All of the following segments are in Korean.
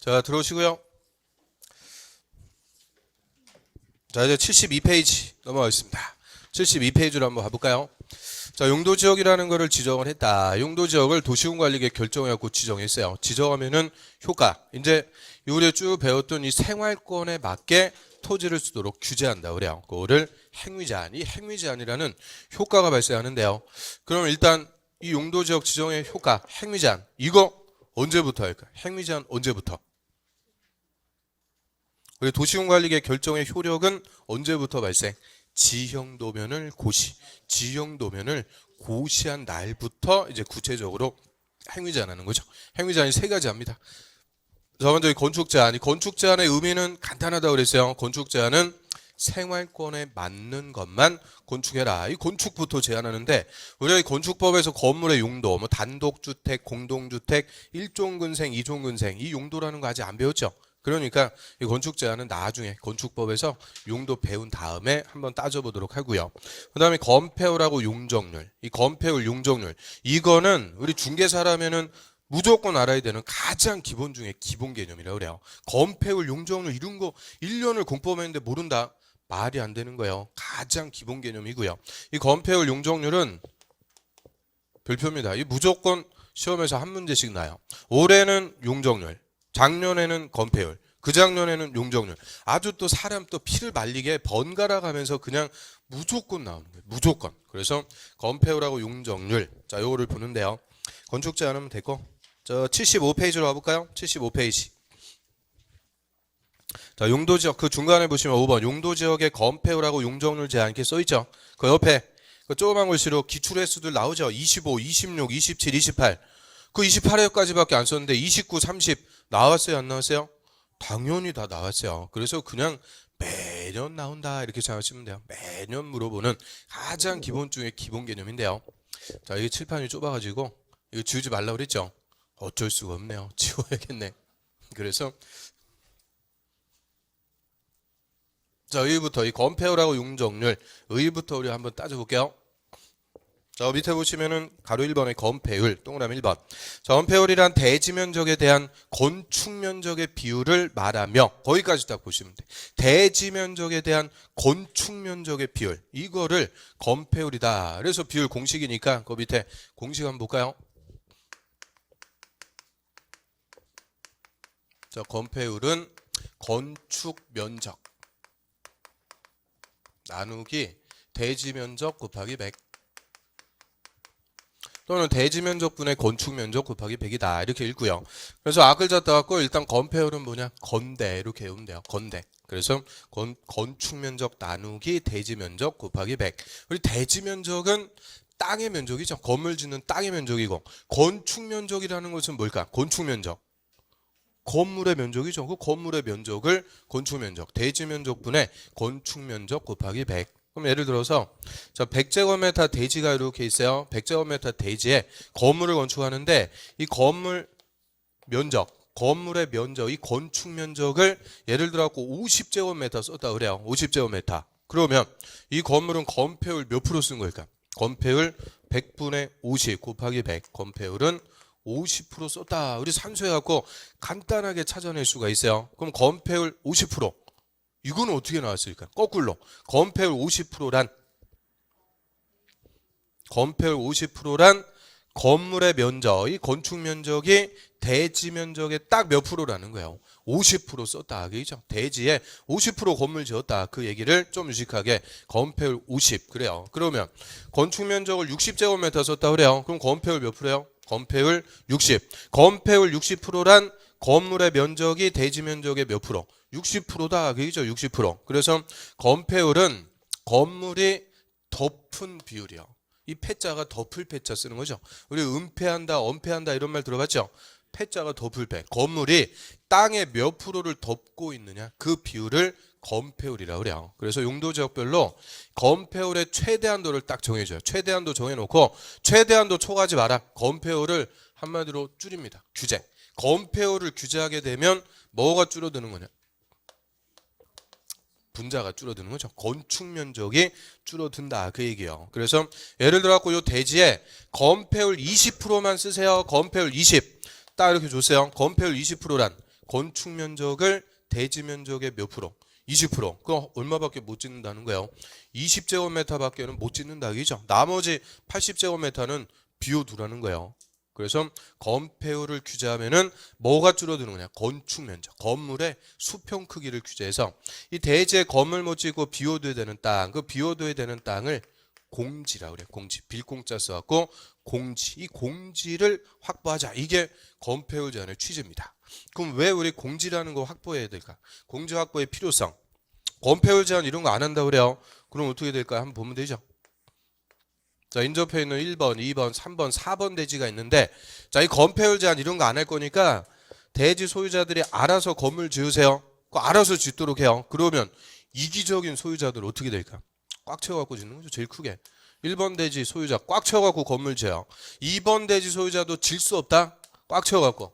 자, 들어오시고요. 자, 이제 72페이지 넘어가겠습니다. 72페이지로 한번 가볼까요? 자, 용도지역이라는 거를 지정을 했다. 용도지역을 도시군관리계획 결정해갖고 지정했어요. 지정하면은 효과. 이제 우리가 쭉 배웠던 이 생활권에 맞게 토지를 쓰도록 규제한다. 그래요. 그거를 행위제한. 이 행위제한이라는 효과가 발생하는데요. 그럼 일단 이 용도지역 지정의 효과, 행위제한. 이거 언제부터 할까? 행위제한 언제부터? 그리고 도시군관리계획 결정의 효력은 언제부터 발생? 지형도면을 고시. 지형도면을 고시한 날부터 이제 구체적으로 행위제한하는 거죠. 행위제한이 세 가지 합니다. 자, 먼저 이 건축제한. 이 건축제한의 의미는 간단하다고 그랬어요. 건축제한은 생활권에 맞는 것만 건축해라. 이 건축부터 제한하는데 우리가 이 건축법에서 건물의 용도, 뭐 단독주택, 공동주택, 1종근생, 2종근생 이 용도라는 거 아직 안 배웠죠. 그러니까 이 건축 제한은 나중에 건축법에서 용도 배운 다음에 한번 따져보도록 하고요. 그 다음에 건폐율하고 용적률. 이 건폐율, 용적률. 이거는 우리 중개사라면은 무조건 알아야 되는 가장 기본 중에 기본 개념이라고 그래요. 건폐율, 용적률 이런 거 1년을 공법했는데 모른다? 말이 안 되는 거예요. 가장 기본 개념이고요. 이 건폐율, 용적률은 별표입니다. 이 무조건 시험에서 한 문제씩 나요. 올해는 용적률. 작년에는 건폐율, 그 작년에는 용적률. 아주 또 사람 또 피를 말리게 번갈아 가면서 그냥 무조건 나오는 거예요. 무조건. 그래서 건폐율하고 용적률. 자, 요거를 보는데요. 건축 제한하면 됐고. 저 75페이지로 와볼까요? 75페이지. 자, 용도지역 그 중간에 보시면 5번 용도지역의 건폐율하고 용적률 제한 이렇게 써있죠. 그 옆에 그 조그만 글씨로 기출 횟수들 나오죠. 25, 26, 27, 28. 그 28회까지밖에 안 썼는데 29, 30 나왔어요? 안 나왔어요? 당연히 다 나왔어요. 그래서 그냥 매년 나온다 이렇게 생각하시면 돼요. 매년 물어보는 가장 기본 중에 기본 개념인데요. 자, 이게 칠판이 좁아가지고 이거 지우지 말라고 그랬죠? 어쩔 수가 없네요. 지워야겠네. 그래서 자, 의의부터 이 건폐율하고 용적률 의의부터 우리 한번 따져볼게요. 자, 밑에 보시면은 가로 1번의 건폐율, 동그라미 1번. 자, 건폐율이란 대지 면적에 대한 건축 면적의 비율을 말하며 거기까지 딱 보시면 돼. 대지 면적에 대한 건축 면적의 비율. 이거를 건폐율이다. 그래서 비율 공식이니까 그 밑에 공식 한번 볼까요? 자, 건폐율은 건축 면적 나누기 대지 면적 곱하기 100. 또는 대지 면적분의 건축 면적 곱하기 100이다. 이렇게 읽고요. 그래서 악을 잡다 갖고 일단 건폐율은 뭐냐? 건대 이렇게 외우면 돼요. 건대. 그래서 건축 면적 나누기 대지 면적 곱하기 100. 우리 대지 면적은 땅의 면적이죠. 건물 짓는 땅의 면적이고 건축 면적이라는 것은 뭘까? 건축 면적. 건물의 면적이죠. 그 건물의 면적을 건축 면적, 대지 면적분의 건축 면적 곱하기 100. 그럼 예를 들어서 자 100제곱미터 대지가 이렇게 있어요. 100제곱미터 대지에 건물을 건축하는데 이 건물 면적, 건물의 면적, 이 건축 면적을 예를 들어 갖고 50제곱미터 썼다 그래요. 50제곱미터. 그러면 이 건물은 건폐율 몇 프로 쓴 걸까? 건폐율 100분의 50 곱하기 100. 건폐율은 50% 썼다. 우리 산수해갖고 간단하게 찾아낼 수가 있어요. 그럼 건폐율 50%. 이거는 어떻게 나왔을까? 거꾸로. 건폐율 50%란 건물의 면적, 이 건축 면적이 대지 면적의 딱 몇 프로라는 거예요. 50% 썼다. 그죠? 대지에 50% 건물 지었다. 그 얘기를 좀 유식하게 건폐율 50. 그래요. 그러면 건축 면적을 60제곱미터 썼다 그래요. 그럼 건폐율 몇 프로예요? 건폐율 60. 건폐율 60%란 건물의 면적이 대지 면적의 몇 프로? 60%다. 그죠? 60%. 그래서 건폐율은 건물이 덮은 비율이요. 이 패자가 덮을 패자 쓰는 거죠. 우리 은폐한다, 엄폐한다 이런 말 들어봤죠? 패자가 덮을 패. 건물이 땅의 몇 프로를 덮고 있느냐 그 비율을 건폐율이라고 그래요. 그래서 용도지역별로 건폐율의 최대한도를 딱 정해줘요. 최대한도 정해놓고 최대한도 초과하지 마라. 건폐율을 한마디로 줄입니다. 규제. 건폐율을 규제하게 되면 뭐가 줄어드는 거냐? 분자가 줄어드는 거죠. 건축 면적이 줄어든다 그 얘기예요. 그래서 예를 들어 갖고 요 대지에 건폐율 20%만 쓰세요. 건폐율 20. 딱 이렇게 줬어요. 건폐율 20%란 건축 면적을 대지 면적의 몇 프로? 20%. 그럼 얼마밖에 못 짓는다는 거예요. 20제곱미터밖에는 못 짓는다 이죠. 나머지 80제곱미터는 비워두라는 거예요. 그래서 건폐율을 규제하면은 뭐가 줄어드는 거냐? 건축 면적, 건물의 수평 크기를 규제해서 이 대지에 건물 못 짓고 비워둬야 되는 땅, 그 비워둬야 되는 땅을 공지라 그래. 공지. 빌공짜 써갖고 공지. 이 공지를 확보하자. 이게 건폐율 제한의 취지입니다. 그럼 왜 우리 공지라는 거 확보해야 될까? 공지 확보의 필요성. 건폐율 제한 이런 거 안 한다고 그래요. 그럼 어떻게 될까? 한번 보면 되죠. 자, 인접해 있는 1번, 2번, 3번, 4번 대지가 있는데 자, 이 건폐율 제한 이런 거 안 할 거니까 대지 소유자들이 알아서 건물 지으세요. 그거 알아서 짓도록 해요. 그러면 이기적인 소유자들 어떻게 될까? 꽉 채워갖고 짓는 거죠. 제일 크게. 1번 대지 소유자 꽉 채워갖고 건물 지어요. 2번 대지 소유자도 질 수 없다? 꽉 채워갖고.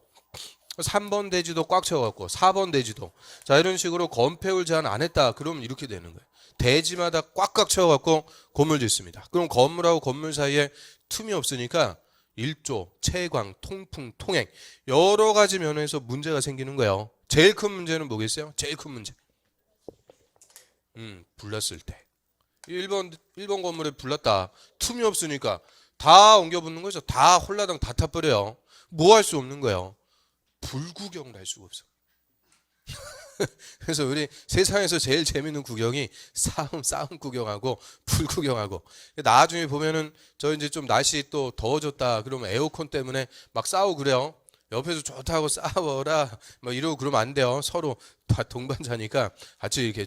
3번 대지도 꽉 채워갖고 4번 대지도. 자, 이런 식으로 건폐율 제한 안 했다. 그러면 이렇게 되는 거예요. 대지마다 꽉꽉 채워갖고 건물 짓습니다. 그럼 건물하고 건물 사이에 틈이 없으니까 일조, 채광, 통풍, 통행 여러 가지 면에서 문제가 생기는 거예요. 제일 큰 문제는 뭐겠어요? 제일 큰 문제. 불났을 때. 1번 건물에 불났다. 틈이 없으니까 다 옮겨붙는 거죠. 다 홀라당 다 타버려요. 뭐 할 수 없는 거예요. 불구경을 할 수가 없어. 그래서 우리 세상에서 제일 재밌는 구경이 싸움 구경하고 불 구경하고 나중에 보면은 저 이제 좀 날씨 또 더워졌다 그러면 에어컨 때문에 막 싸우고 그래요. 옆에서 좋다고 싸워라 뭐 이러고 그러면 안 돼요. 서로 다 동반자니까 같이 이렇게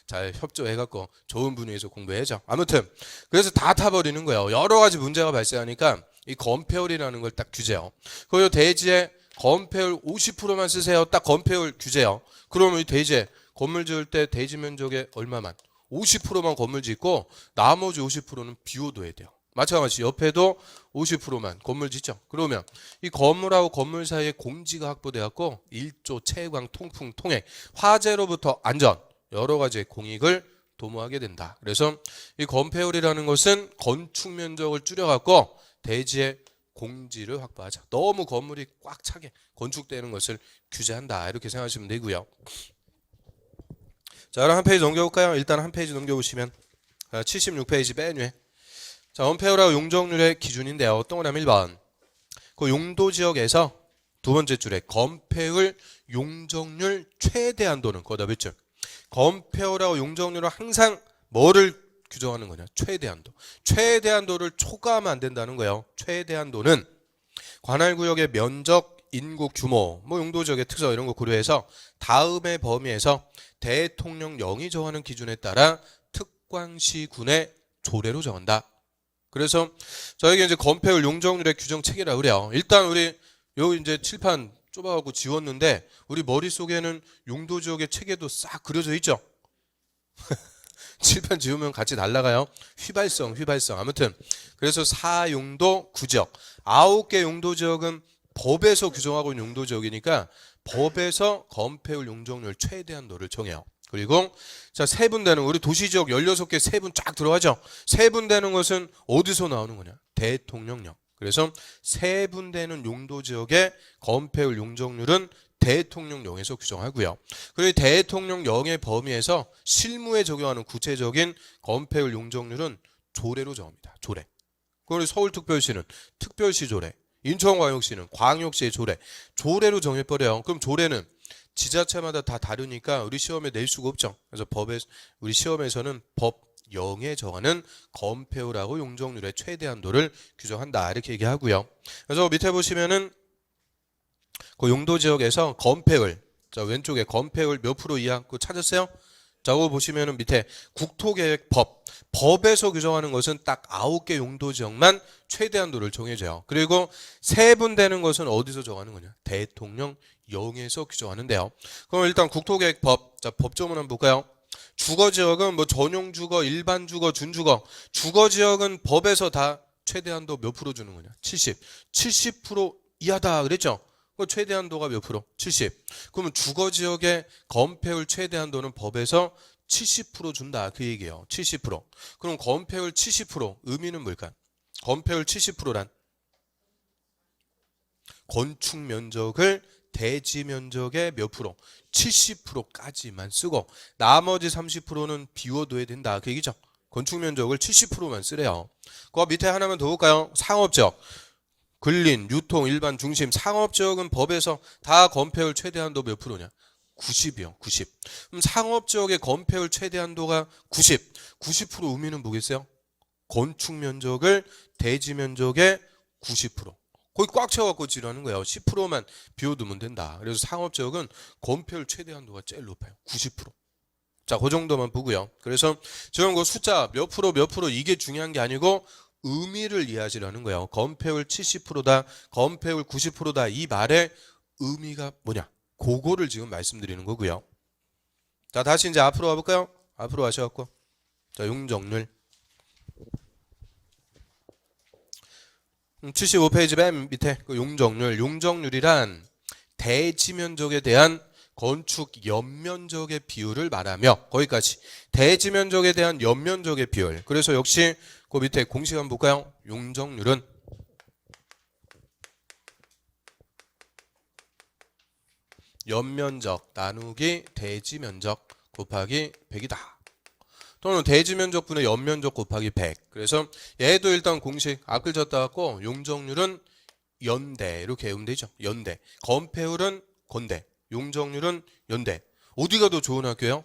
잘 협조해갖고 좋은 분위기에서 공부해야죠. 아무튼 그래서 다 타버리는 거예요. 여러 가지 문제가 발생하니까 이 건폐율이라는 걸 딱 규제요. 그리고 대지에 건폐율 50%만 쓰세요. 딱 건폐율 규제요. 그러면 이 대지에 건물 지을 때 대지 면적의 얼마만? 50%만 건물 짓고 나머지 50%는 비워둬야 돼요. 마찬가지 옆에도 50%만 건물 짓죠. 그러면 이 건물하고 건물 사이에 공지가 확보되었고 일조, 채광, 통풍, 통행, 화재로부터 안전 여러 가지의 공익을 도모하게 된다. 그래서 이 건폐율이라는 것은 건축 면적을 줄여갖고 대지에 공지를 확보하자. 너무 건물이 꽉 차게 건축되는 것을 규제한다. 이렇게 생각하시면 되고요. 자, 그럼 한 페이지 넘겨볼까요? 일단 한 페이지 넘겨보시면 76페이지 맨 위에 자, 건폐율하고 용적률의 기준인데요. 동그라미 1번 그 용도지역에서 두 번째 줄에 건폐율, 용적률 최대 한도는 거기다 몇 줄? 건폐율하고 용적률은 항상 뭐를 규정하는 거냐? 최대 한도. 최대 한도를 초과하면 안 된다는 거예요. 최대 한도는 관할구역의 면적, 인구 규모, 뭐 용도지역의 특성 이런 거 고려해서 다음의 범위에서 대통령령이 정하는 기준에 따라 특광시군의 조례로 정한다. 그래서 저에게 이제 건폐율, 용적률의 규정 체계라 그래요. 일단 우리 요 이제 칠판 좁아갖고 지웠는데 우리 머릿속에는 용도지역의 체계도 싹 그려져 있죠. 칠판 지우면 같이 날아가요. 휘발성. 아무튼 그래서 4용도 9지역 9개 용도지역은 법에서 규정하고 있는 용도지역이니까 법에서 건폐율 용적률 최대 한도를 정해요. 그리고 자, 세분되는 우리 도시지역 16개 세분 쫙 들어가죠. 세분되는 것은 어디서 나오는 거냐? 대통령령. 그래서 세분되는 용도지역의 건폐율 용적률은 대통령령에서 규정하고요. 그리고 대통령령의 범위에서 실무에 적용하는 구체적인 건폐율 용적률은 조례로 정합니다. 조례. 그리고 서울특별시는 특별시 조례, 인천광역시는 광역시의 조례, 조례로 정해버려요. 그럼 조례는 지자체마다 다 다르니까 우리 시험에 낼 수가 없죠. 그래서 우리 시험에서는 법령에 정하는 건폐율하고 용적률의 최대 한도를 규정한다 이렇게 얘기하고요. 그래서 밑에 보시면은 그 용도지역에서 건폐율, 자 왼쪽에 건폐율 몇 프로 이하 그거 찾았어요? 자, 그거 보시면은 밑에 국토계획법, 법에서 규정하는 것은 딱 9개 용도지역만 최대 한도를 정해줘요. 그리고 세분되는 것은 어디서 정하는 거냐? 대통령령에서 규정하는데요. 그럼 일단 국토계획법, 자 법조문 한번 볼까요? 주거지역은 뭐 전용주거, 일반주거, 준주거, 주거지역은 법에서 다 최대 한도 몇 프로 주는 거냐? 70% 이하다 그랬죠? 그 최대 한도가 몇 프로? 70. 그러면 주거지역의 건폐율 최대 한도는 법에서 70% 준다 그 얘기예요. 70%. 그럼 건폐율 70% 의미는 뭘까? 건폐율 70%란 건축 면적을 대지 면적의 몇 프로? 70%까지만 쓰고 나머지 30%는 비워둬야 된다. 그 얘기죠. 건축 면적을 70%만 쓰래요. 그 밑에 하나만 더 볼까요? 상업지역. 근린, 유통, 일반, 중심, 상업지역은 법에서 다 건폐율 최대 한도 몇 프로냐? 90이요. 90. 그럼 상업지역의 건폐율 최대 한도가 90. 90% 의미는 뭐겠어요? 건축 면적을 대지 면적의 90%. 거의 꽉 채워갖고 지르는 거예요. 10%만 비워두면 된다. 그래서 상업지역은 건폐율 최대 한도가 제일 높아요. 90%. 자, 그 정도만 보고요. 그래서 지금 그 숫자 몇 프로 이게 중요한 게 아니고 의미를 이해하시라는 거예요. 건폐율 70%다, 건폐율 90%다 이 말의 의미가 뭐냐? 그거를 지금 말씀드리는 거고요. 자, 다시 이제 앞으로 와볼까요? 앞으로 가셔갖고 자, 용적률 75페이지 맨 밑에 그 용적률이란 대지 면적에 대한 건축 연면적의 비율을 말하며 거기까지 대지 면적에 대한 연면적의 비율. 그래서 역시 그 밑에 공식 한번 볼까요? 용적률은 연면적 나누기 대지 면적 곱하기 100이다. 또는 대지 면적분의 연면적 곱하기 100. 그래서 얘도 일단 공식 앞글 졌다 갖고 용적률은 연대 이렇게 외우면 되죠. 연대. 건폐율은 건대. 용적률은 연대. 어디가 더 좋은 학교예요?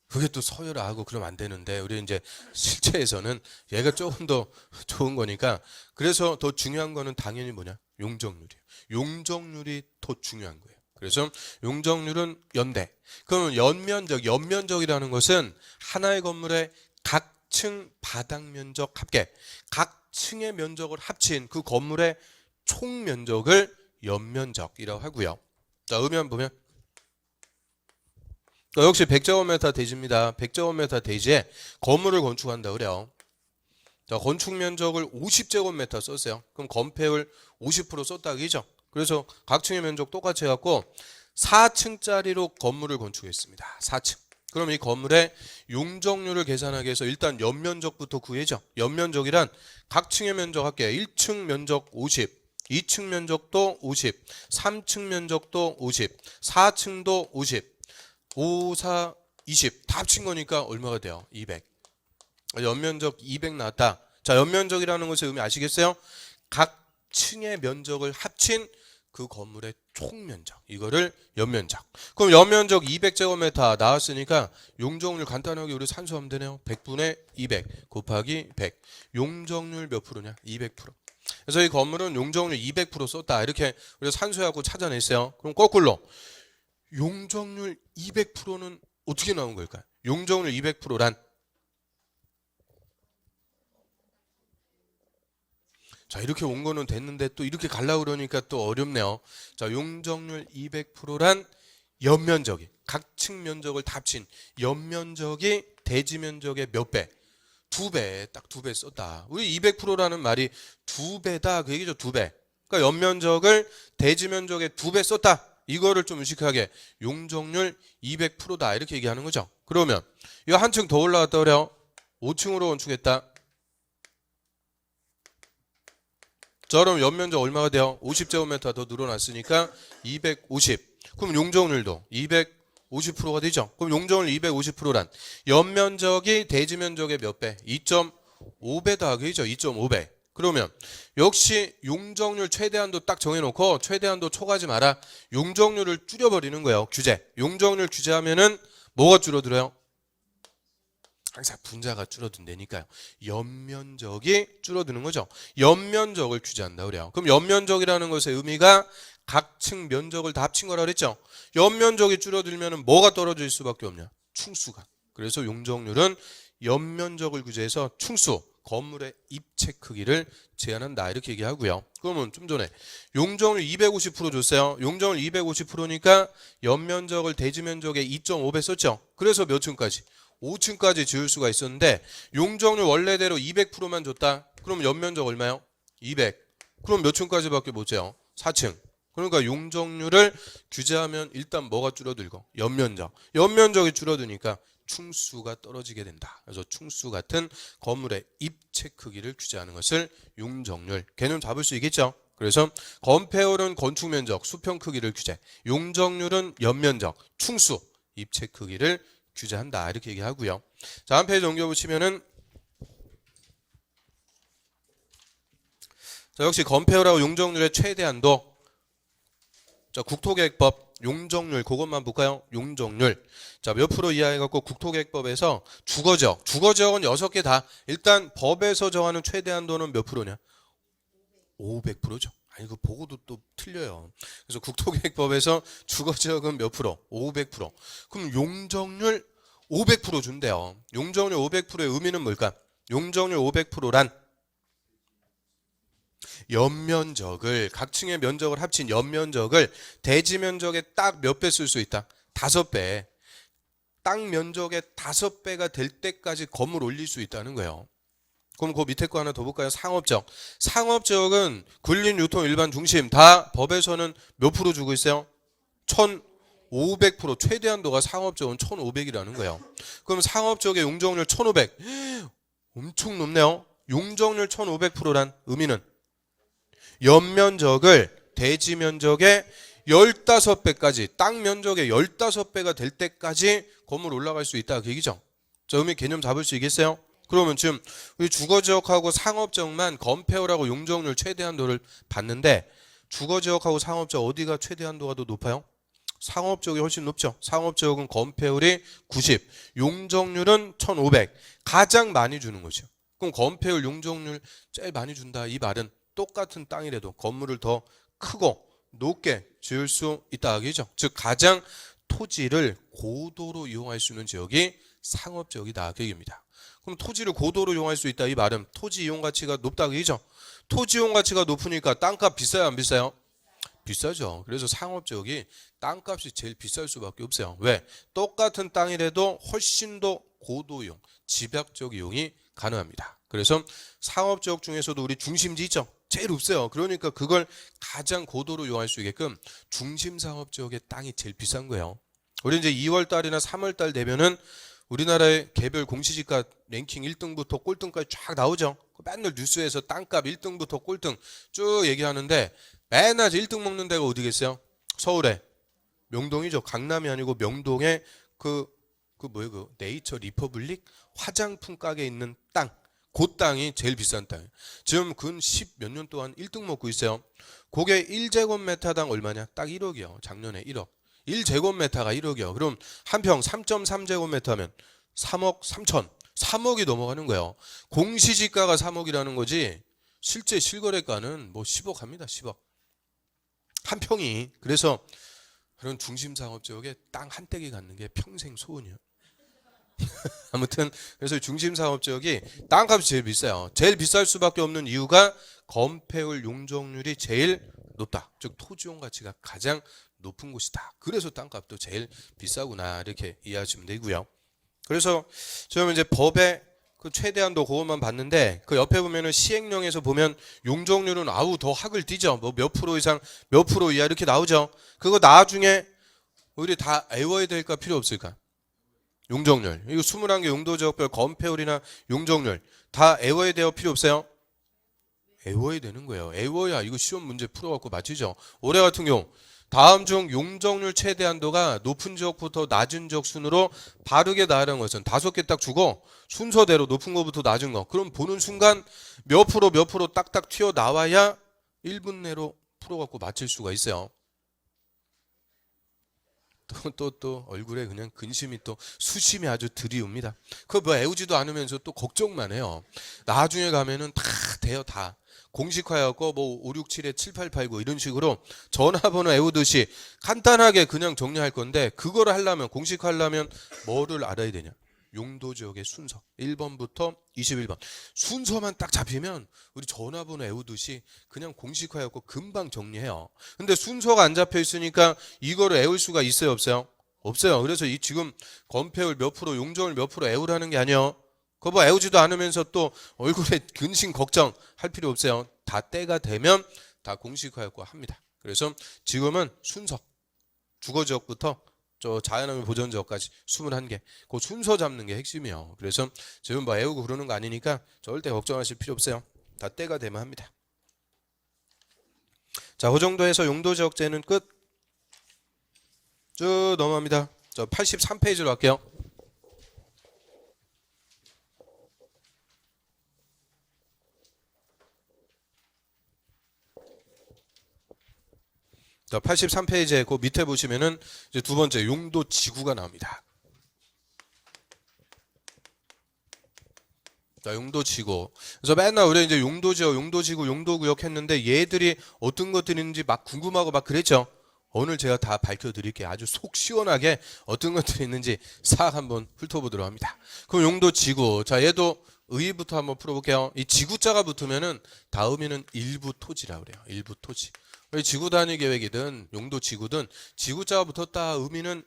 그게 또 서열하고 그러면 안 되는데 우리 이제 실제에서는 얘가 조금 더 좋은 거니까 그래서 더 중요한 거는 당연히 뭐냐? 용적률이에요. 용적률이 더 중요한 거예요. 그래서 용적률은 연대. 그럼 연면적이라는 것은 하나의 건물의 각 층 바닥 면적 합계, 각 층의 면적을 합친 그 건물의 총 면적을 연면적이라고 하고요. 자, 의미만 보면 역시 100제곱미터 대지입니다. 100제곱미터 대지에 건물을 건축한다 그래요. 자, 건축 면적을 50제곱미터 썼어요. 그럼 건폐율 50% 썼다 그죠? 그래서 각 층의 면적 똑같이 해갖고 4층짜리로 건물을 건축했습니다. 4층. 그럼 이 건물의 용적률을 계산하기 위해서 일단 연면적부터 구해죠. 연면적이란 각 층의 면적 할게요. 1층 면적 50, 2층 면적도 50, 3층 면적도 50, 4층도 50, 5, 4, 20. 다 합친 거니까 얼마가 돼요? 200. 연면적 200 나왔다. 자, 연면적이라는 것의 의미 아시겠어요? 각 층의 면적을 합친 그 건물의 총면적. 이거를 연면적. 그럼 연면적 200제곱미터 나왔으니까 용적률 간단하게 우리 산수하면 되네요. 100분의 200 곱하기 100. 용적률 몇 프로냐? 200%. 그래서 이 건물은 용적률 200% 썼다. 이렇게 우리가 산수하고 찾아냈어요. 그럼 거꾸로 용적률 200%는 어떻게 나온 걸까요? 용적률 200%란 자, 이렇게 온 거는 됐는데 또 이렇게 가려고 그러니까 또 어렵네요. 자, 용적률 200%란 연면적이 각 층 면적을 다 합친 연면적이 대지 면적의 몇 배? 2배, 딱 2배 썼다. 우리 200%라는 말이 2배다 그 얘기죠. 2배. 그러니까 연면적을 대지 면적의 2배 썼다. 이거를 좀 의식하게 용적률 200%다 이렇게 얘기하는 거죠. 그러면 이거 한 층 더 올라갔다 그래요. 5층으로 건축했다. 자, 그럼 연면적 얼마가 돼요? 50제곱미터 더 늘어났으니까 250. 그럼 용적률도 250%가 되죠. 그럼 용적률 250%란 연면적이 대지 면적의 몇 배? 2.5배다 그죠? 2.5배. 그러면 역시 용적률 최대한도 딱 정해놓고 최대한도 초과하지 마라. 용적률을 줄여버리는 거예요. 규제. 용적률 규제하면은 뭐가 줄어들어요? 항상 분자가 줄어든다니까요. 연면적이 줄어드는 거죠. 연면적을 규제한다 그래요. 그럼 연면적이라는 것의 의미가 각 층 면적을 다 합친 거라 그랬죠. 연면적이 줄어들면 뭐가 떨어질 수밖에 없냐? 충수가. 그래서 용적률은 연면적을 규제해서 충수, 건물의 입체 크기를 제한한다 이렇게 얘기하고요. 그러면 좀 전에 용적률 250% 줬어요. 용적률 250%니까 연면적을 대지 면적의 2.5배 썼죠. 그래서 몇 층까지? 5층까지 지을 수가 있었는데 용적률 원래대로 200%만 줬다. 그럼 연면적 얼마요? 200. 그럼 몇 층까지밖에 못 재요? 4층. 그러니까 용적률을 규제하면 일단 뭐가 줄어들고? 연면적. 연면적이 줄어드니까 충수가 떨어지게 된다. 그래서 충수 같은 건물의 입체 크기를 규제하는 것을 용적률. 개념 잡을 수 있겠죠? 그래서 건폐율은 건축 면적, 수평 크기를 규제, 용적률은 연면적, 충수, 입체 크기를 규제한다. 이렇게 얘기하고요. 자, 한 페이지 넘겨보시면은 자, 역시 건폐율하고 용적률의 최대한도. 자, 국토계획법 용적률 그것만 볼까요? 용적률. 자, 몇 프로 이하 해갖고 국토계획법에서 주거지역. 주거지역은 6개 다. 일단 법에서 정하는 최대한도는 몇 프로냐? 500%죠. 아니, 그 보고도 또 틀려요. 그래서 국토계획법에서 주거지역은 몇 프로? 500%. 그럼 용적률 500% 준대요. 용적률 500%의 의미는 뭘까? 용적률 500%란 연면적을, 각 층의 면적을 합친 연면적을 대지 면적의 딱 몇 배 쓸 수 있다? 5배. 땅 면적의 5배가 될 때까지 건물 올릴 수 있다는 거예요. 그럼 그 밑에 거 하나 더 볼까요? 상업지역. 상업지역은 근린, 유통, 일반, 중심 다 법에서는 몇 프로 주고 있어요? 1500%. 최대한도가 상업지역은 1500이라는 거예요. 그럼 상업지역의 용적률 1500. 엄청 높네요. 용적률 1500%란 의미는 연면적을 대지 면적의 15배까지, 땅 면적의 15배가 될 때까지 건물 올라갈 수 있다. 그 얘기죠. 자, 의미 개념 잡을 수 있겠어요? 그러면 지금 우리 주거지역하고 상업지역만 건폐율하고 용적률 최대한도를 봤는데, 주거지역하고 상업지역 어디가 최대한도가 더 높아요? 상업지역이 훨씬 높죠. 상업지역은 건폐율이 90, 용적률은 1500. 가장 많이 주는 거죠. 그럼 건폐율, 용적률 제일 많이 준다. 이 말은 똑같은 땅이라도 건물을 더 크고 높게 지을 수 있다. 그죠? 즉 가장 토지를 고도로 이용할 수 있는 지역이 상업지역이다. 그 얘기입니다. 그럼 토지를 고도로 이용할 수 있다. 이 말은 토지 이용 가치가 높다. 그죠? 토지 이용 가치가 높으니까 땅값 비싸요, 안 비싸요? 비싸죠. 그래서 상업지역이 땅값이 제일 비쌀 수밖에 없어요. 왜? 똑같은 땅이라도 훨씬 더 고도 이용, 집약적 이용이 가능합니다. 그래서 상업지역 중에서도 우리 중심지 있죠? 제일 없어요. 그러니까 그걸 가장 고도로 이용할 수 있게끔 중심상업지역의 땅이 제일 비싼 거예요. 우리 이제 2월 달이나 3월 달 되면은 우리나라의 개별 공시지가 랭킹 1등부터 꼴등까지 쫙 나오죠. 맨날 뉴스에서 땅값 1등부터 꼴등 쭉 얘기하는데 맨날 1등 먹는 데가 어디겠어요? 서울에 명동이죠. 강남이 아니고 명동에 그 뭐예요? 그 네이처 리퍼블릭 화장품 가게 있는 땅. 그 땅이 제일 비싼 땅이에요. 지금 근 10 몇 년 동안 1등 먹고 있어요. 그게 1제곱미터당 얼마냐? 딱 1억이요. 작년에 1억. 1제곱미터가 1억이요. 그럼 한 평 3.3제곱미터면 3억 3천. 3억이 넘어가는 거예요. 공시지가가 3억이라는 거지 실제 실거래가는 뭐 10억 합니다. 10억. 한 평이. 그래서 그런 중심상업지역에 땅 한 떼기 갖는 게 평생 소원이에요. 아무튼 그래서 중심상업지역이 땅값이 제일 비싸요. 제일 비쌀 수밖에 없는 이유가 건폐율, 용적률이 제일 높다. 즉 토지용 가치가 가장 높은 곳이다. 그래서 땅값도 제일 비싸구나 이렇게 이해하시면 되고요. 그래서 지금 이제 법의 그 최대한도 그것만 봤는데 그 옆에 보면은 시행령에서 보면 용적률은 아우 더 학을 띄죠. 뭐 몇 프로 이상, 몇 프로 이하 이렇게 나오죠. 그거 나중에 우리 다 외워야 될까 필요 없을까? 용적률. 이거 21개 용도지역별 건폐율이나 용적률 다 외워야 돼요? 필요 없어요? 외워야 되는 거예요. 외워야 이거 시험 문제 풀어갖고 맞히죠. 올해 같은 경우 다음 중 용적률 최대한도가 높은 지역부터 낮은 지역 순으로 바르게 나가는 것은 5개 딱 주고 순서대로 높은 거부터 낮은 거. 그럼 보는 순간 몇 프로 딱딱 튀어나와야 1분 내로 풀어갖고 맞힐 수가 있어요. 또 얼굴에 그냥 근심이 또 수심이 아주 들이옵니다. 그거 뭐 외우지도 않으면서 또 걱정만 해요. 나중에 가면은 다 돼요. 다. 공식화해갖고 뭐 5, 6, 7에 7, 8, 8, 9 이런 식으로 전화번호 외우듯이 간단하게 그냥 정리할 건데 그거를 하려면 공식화하려면 뭐를 알아야 되냐. 용도지역의 순서 1번부터 21번 순서만 딱 잡히면 우리 전화번호 외우듯이 그냥 공식화해갖고 금방 정리해요. 근데 순서가 안 잡혀 있으니까 이거를 외울 수가 있어요 없어요? 없어요. 그래서 이 지금 건폐율 몇 프로 용적률 몇 프로 외우라는 게 아니에요. 그거 뭐 외우지도 않으면서 또 얼굴에 근심 걱정할 필요 없어요. 다 때가 되면 다 공식화해갖고 합니다. 그래서 지금은 순서 주거지역부터 저 자연환경 보전지역까지 21개. 그 순서 잡는 게 핵심이에요. 그래서 지금 뭐 외우고 그러는 거 아니니까 절대 걱정하실 필요 없어요. 다 때가 되면 합니다. 자, 그 정도에서 용도지역제는 끝. 쭉 넘어갑니다. 저 83페이지로 갈게요. 자, 83페이지에 그 밑에 보시면은 이제 두 번째 용도지구가 나옵니다. 자, 용도지구. 그래서 맨날 우리 이제 용도지역, 용도지구, 용도구역 했는데 얘들이 어떤 것들이 있는지 막 궁금하고 막 그랬죠. 오늘 제가 다 밝혀드릴게요. 아주 속 시원하게 어떤 것들이 있는지 싹 한번 훑어보도록 합니다. 그럼 용도지구. 자, 얘도 의부터 한번 풀어볼게요. 이 지구자가 붙으면은 다음에는 일부 토지라고 그래요. 일부 토지. 지구 단위 계획이든 용도지구든 지구자가 붙었다 의미는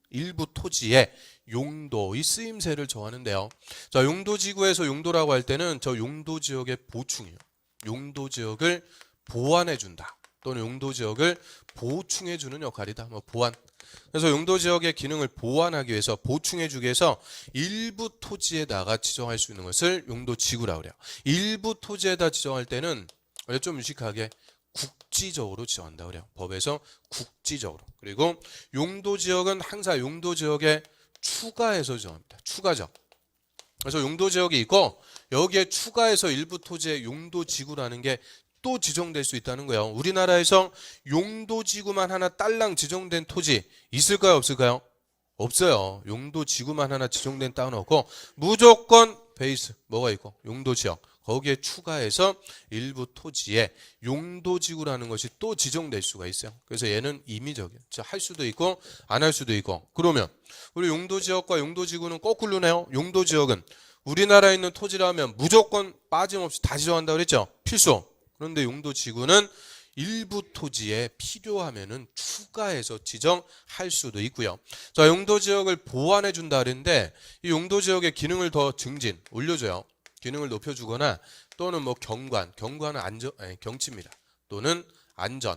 일부 토지의 용도의 쓰임새를 정하는데요. 자, 용도지구에서 용도라고 할 때는 저 용도지역의 보충이에요. 용도지역을 보완해준다. 또는 용도지역을 보충해주는 역할이다. 뭐 보완. 그래서 용도지역의 기능을 보완하기 위해서 보충해주기 위해서 일부 토지에다가 지정할 수 있는 것을 용도지구라고 그래요. 일부 토지에다 지정할 때는 좀 유식하게 국지적으로 지정한다 그래요. 법에서 국지적으로. 그리고 용도지역은 항상 용도지역에 추가해서 지정합니다. 추가적. 그래서 용도지역이 있고 여기에 추가해서 일부 토지의 용도지구라는 게 또 지정될 수 있다는 거예요. 우리나라에서 용도지구만 하나 딸랑 지정된 토지 있을까요? 없을까요? 없어요. 용도지구만 하나 지정된 땅은 없고 무조건 베이스 뭐가 있고 용도지역. 거기에 추가해서 일부 토지에 용도지구라는 것이 또 지정될 수가 있어요. 그래서 얘는 임의적이에요. 할 수도 있고 안 할 수도 있고. 그러면 우리 용도지역과 용도지구는 거꾸로네요. 용도지역은 우리나라에 있는 토지라면 무조건 빠짐없이 다 지정한다고 그랬죠. 필수. 그런데 용도지구는 일부 토지에 필요하면은 추가해서 지정할 수도 있고요. 자, 용도지역을 보완해 준다 그랬는데 이 용도지역의 기능을 더 증진, 올려줘요. 기능을 높여주거나 또는 뭐 경관은 안전, 경치입니다. 또는 안전.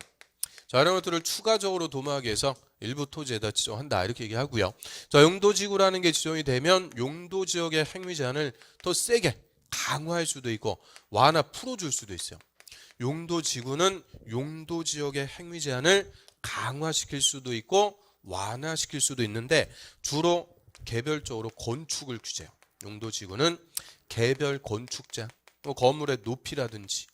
자, 이런 것들을 추가적으로 도모하기 위해서 일부 토지에다 지정한다 이렇게 얘기하고요. 자, 용도지구라는 게 지정이 되면 용도지역의 행위 제한을 더 세게 강화할 수도 있고 완화 풀어줄 수도 있어요. 용도지구는 용도지역의 행위 제한을 강화시킬 수도 있고 완화시킬 수도 있는데 주로 개별적으로 건축을 규제해요. 용도지구는 개별 건축 제한, 건물의 높이라든지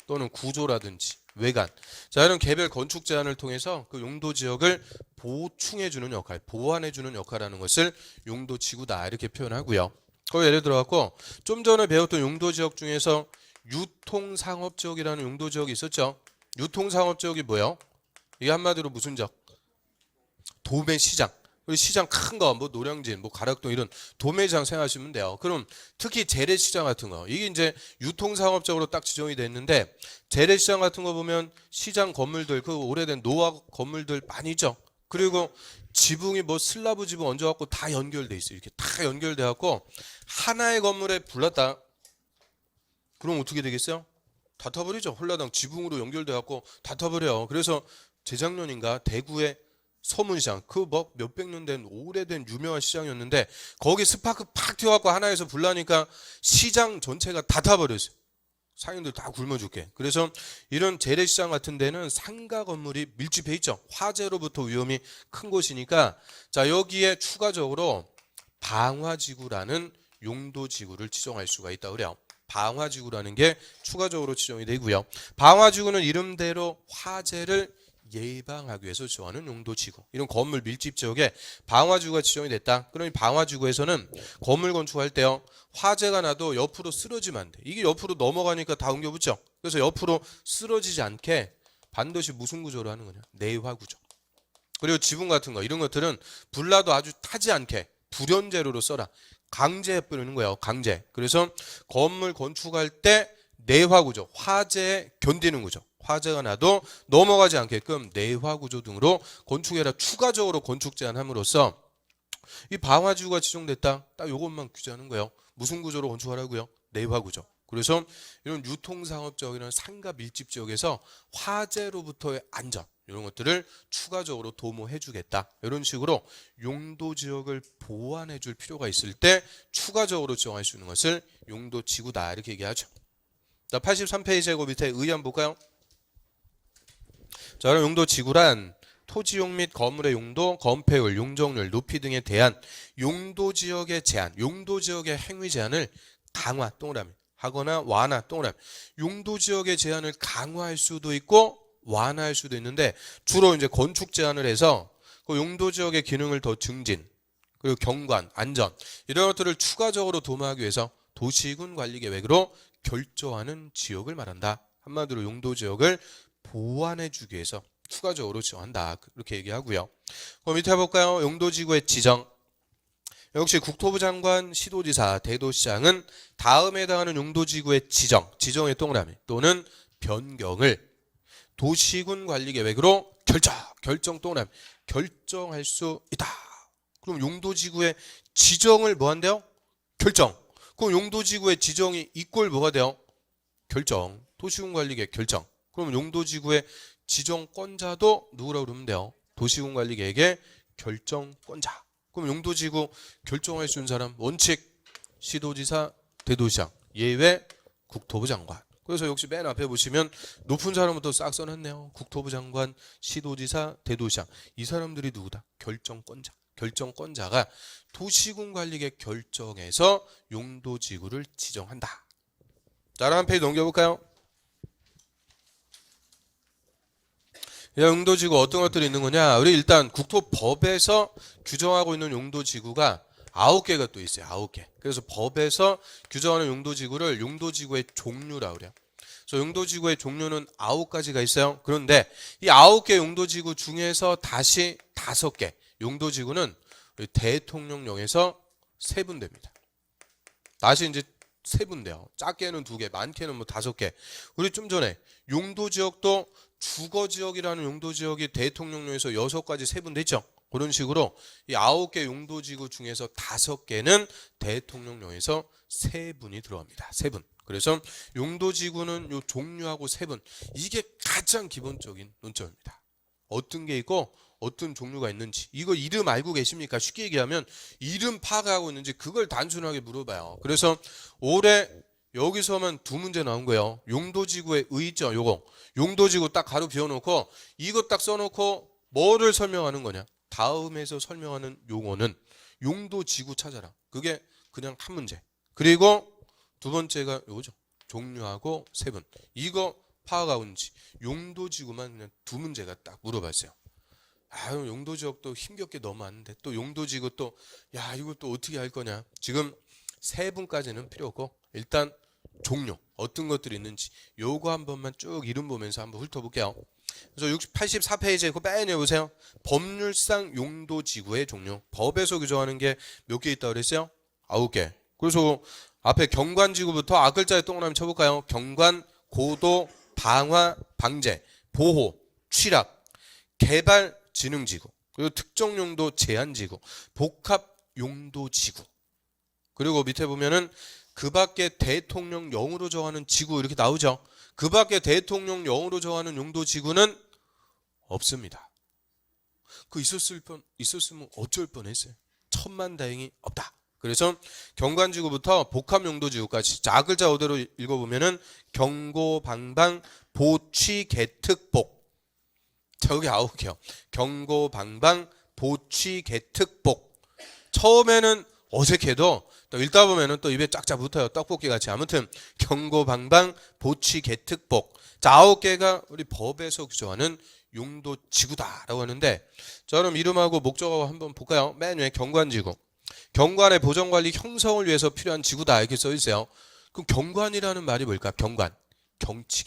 또는 구조라든지 외관, 자, 이런 개별 건축 제한을 통해서 그 용도지역을 보충해주는 역할, 보완해주는 역할하는 것을 용도지구다 이렇게 표현하고요. 그 예를 들어갖고 좀 전에 배웠던 용도지역 중에서 유통상업지역이라는 용도지역이 있었죠. 유통상업지역이 뭐예요? 이게 한마디로 무슨 지역? 도매시장. 우리 시장 큰 거, 뭐 노량진, 뭐 가락동 이런 도매시장 생각하시면 돼요. 그럼 특히 재래시장 같은 거, 이게 이제 유통상업적으로 딱 지정이 됐는데 재래시장 같은 거 보면 시장 건물들, 그 오래된 노화 건물들 많이 있죠. 그리고 지붕이 뭐 슬라브 지붕 얹어갖고 다 연결돼 있어요. 이렇게 다 연결돼갖고 하나의 건물에 불났다. 그럼 어떻게 되겠어요? 다 타버리죠. 홀라당 지붕으로 연결돼갖고 다 타버려요. 그래서 재작년인가 대구의 서문시장, 그 뭐 몇백 년 된 오래된 유명한 시장이었는데 거기 스파크 팍 튀어갖고 하나에서 불나니까 시장 전체가 다 타버렸어요. 상인들 다 굶어 죽게. 그래서 이런 재래시장 같은 데는 상가 건물이 밀집해 있죠. 화재로부터 위험이 큰 곳이니까 자, 여기에 추가적으로 방화지구라는 용도지구를 지정할 수가 있다고 그래요. 방화지구라는 게 추가적으로 지정이 되고요. 방화지구는 이름대로 화재를 예방하기 위해서 지정하는 용도지구. 이런 건물 밀집 지역에 방화지구가 지정이 됐다. 그러면 방화지구에서는 건물 건축할 때요, 화재가 나도 옆으로 쓰러지면 안 돼. 이게 옆으로 넘어가니까 다 옮겨붙죠. 그래서 옆으로 쓰러지지 않게 반드시 무슨 구조로 하는 거냐? 내화 구조. 그리고 지붕 같은 거, 이런 것들은 불나도 아주 타지 않게 불연재료로 써라. 강제 뿌리는 거예요. 강제. 그래서 건물 건축할 때 내화 구조, 화재에 견디는 구조. 화재가 나도 넘어가지 않게끔 내화 구조 등으로 건축해라. 추가적으로 건축 제한함으로써 이 방화지구가 지정됐다. 딱 이것만 규제하는 거예요. 무슨 구조로 건축하라고요? 내화 구조. 그래서 이런 유통상업지역이나 상가 밀집 지역에서 화재로부터의 안전, 이런 것들을 추가적으로 도모해 주겠다. 이런 식으로 용도지역을 보완해 줄 필요가 있을 때 추가적으로 지정할 수 있는 것을 용도지구다 이렇게 얘기하죠. 자, 83페이지 그 밑에 의 한번 볼까요? 자, 그럼 용도지구란 토지용 및 건물의 용도, 건폐율, 용적률, 높이 등에 대한 용도지역의 제한, 용도지역의 행위 제한을 강화, 동그라미, 하거나 완화, 동그라미. 용도지역의 제한을 강화할 수도 있고 완화할 수도 있는데 주로 이제 건축 제한을 해서 그 용도지역의 기능을 더 증진, 그리고 경관, 안전 이런 것들을 추가적으로 도모하기 위해서 도시군 관리계획으로 결정하는 지역을 말한다. 한마디로 용도지역을 보완해주기 위해서 추가적으로 지정한다. 이렇게 얘기하고요. 그럼 밑에 볼까요? 용도지구의 지정. 역시 국토부 장관, 시도지사, 대도시장은 다음에 해당하는 용도지구의 지정의 동그라미 또는 변경을 도시군 관리계획으로 결정 동그라미 결정할 수 있다. 그럼 용도지구의 지정을 뭐 한대요? 결정. 그럼 용도지구의 지정이 이꼴 뭐가 돼요? 결정. 도시군 관리계획 결정. 그럼 용도지구의 지정권자도 누구라고 그러면 돼요? 도시군 관리계획의 결정권자. 그럼 용도지구 결정할 수 있는 사람 원칙 시도지사, 대도시장, 예외 국토부 장관. 그래서 역시 맨 앞에 보시면 높은 사람부터 싹 써놨네요. 국토부 장관, 시도지사, 대도시장. 이 사람들이 누구다? 결정권자. 결정권자가 도시군 관리계획 결정해서 용도지구를 지정한다. 자, 한 페이지 넘겨볼까요? 용도지구 어떤 것들이 있는 거냐? 우리 일단 국토법에서 규정하고 있는 용도지구가 9개가 또 있어요. 9개. 그래서 법에서 규정하는 용도지구를 용도지구의 종류라고 그래요. 그래서 용도지구의 종류는 9가지가 있어요. 그런데 이 9개 용도지구 중에서 다시 5개 용도지구는 대통령령에서 세분됩니다. 다시 이제 세분돼요. 작게는 2개, 많게는 뭐 5개. 우리 좀 전에 용도지역도 주거지역이라는 용도지역이 대통령령에서 6가지 세분됐죠. 그런 식으로 이 9개 용도지구 중에서 5개는 대통령령에서 세분이 들어갑니다. 세분. 그래서 용도지구는 요 종류하고 세분. 이게 가장 기본적인 논점입니다. 어떤 게 있고 어떤 종류가 있는지. 이거 이름 알고 계십니까? 쉽게 얘기하면 이름 파악하고 있는지 그걸 단순하게 물어봐요. 그래서 올해 여기서만 2문제 나온 거예요. 용도지구의 의의죠. 요거. 용도지구 딱 가로 비워놓고 이거 딱 써놓고 뭐를 설명하는 거냐. 다음에서 설명하는 용어는 용도지구 찾아라. 그게 그냥 한 문제. 그리고 2번째가 요거죠. 종류하고 세분. 이거 파악하고 있는지. 용도지구만 그냥 2문제가 딱 물어봤어요. 아, 용도지역도 힘겹게 너무 많은데 또 용도지구 또 야 이거 또 어떻게 할 거냐. 지금 세분까지는 필요 없고 일단 종류 어떤 것들이 있는지 요거 한 번만 쭉 이름 보면서 한번 훑어볼게요. 그래서 84페이지에 그거 맨 위에 보세요. 법률상 용도지구의 종류. 법에서 규정하는 게 몇 개 있다고 그랬어요? 9개. 그래서 앞에 경관지구부터 앞글자에 동그라미 쳐볼까요? 경관, 고도, 방화, 방제, 보호, 취락, 개발, 지능지구, 그리고 특정용도 제한지구, 복합용도지구. 그리고 밑에 보면은 그 밖에 대통령령으로 정하는 지구 이렇게 나오죠. 그 밖에 대통령령으로 정하는 용도지구는 없습니다. 그 있었으면 어쩔 뻔했어요. 천만다행히 없다. 그래서 경관지구부터 복합용도지구까지 자 글자 그대로 읽어보면은 경고, 방방, 보취, 개특복. 자 여기 9개요. 경고, 방방, 보취, 개특복. 처음에는 어색해도 또 읽다 보면은 또 입에 쫙쫙 붙어요. 떡볶이 같이. 아무튼 경고, 방방, 보취, 개특복. 자 9개가 우리 법에서 규정하는 용도지구다라고 하는데 자 그럼 이름하고 목적하고 한번 볼까요? 맨 위에 경관지구. 경관의 보전관리 형성을 위해서 필요한 지구다 이렇게 써있어요. 그럼 경관이라는 말이 뭘까? 경관. 경치.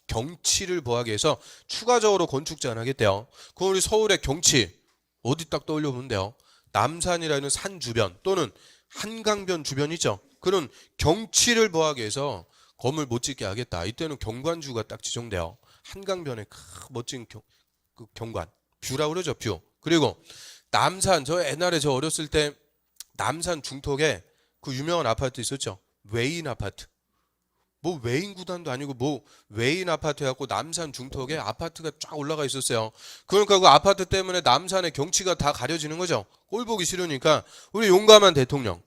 경치를 보하기 위해서 추가적으로 건축 제한하겠대요. 그럼 우리 서울의 경치 어디 딱 떠올려 보면 돼요. 남산이라는 산 주변 또는 한강변 주변이죠. 그런 경치를 보하기 위해서 건물 못 짓게 하겠다. 이때는 경관지구가 딱 지정돼요. 한강변에 멋진 경관. 뷰라고 그러죠. 뷰. 그리고 남산 저 옛날에 저 어렸을 때 남산 중턱에 그 유명한 아파트 있었죠. 외인 아파트. 뭐 외인 구단도 아니고 뭐 외인 아파트 해갖고 남산 중턱에 아파트가 쫙 올라가 있었어요. 그러니까 그 아파트 때문에 남산의 경치가 다 가려지는 거죠. 꼴 보기 싫으니까 우리 용감한 대통령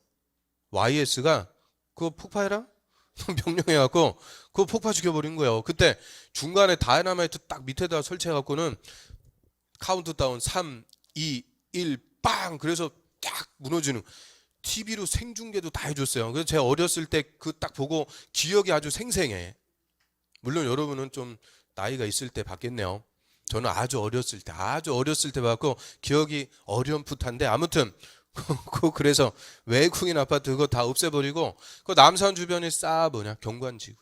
YS가 그거 폭파해라? 명령해갖고 그거 폭파 죽여버린 거예요. 그때 중간에 다이너마이트 딱 밑에다 설치해갖고는 카운트다운 3, 2, 1, 빵! 그래서 딱 무너지는. TV로 생중계도 다 해줬어요. 그래서 제가 어렸을 때 그 딱 보고 기억이 아주 생생해. 물론 여러분은 좀 나이가 있을 때 봤겠네요. 저는 아주 어렸을 때 봤고 기억이 어렴풋한데 아무튼 그래서 외국인 아파트 그거 다 없애버리고 그 남산 주변에 쌓아 뭐냐 경관지구.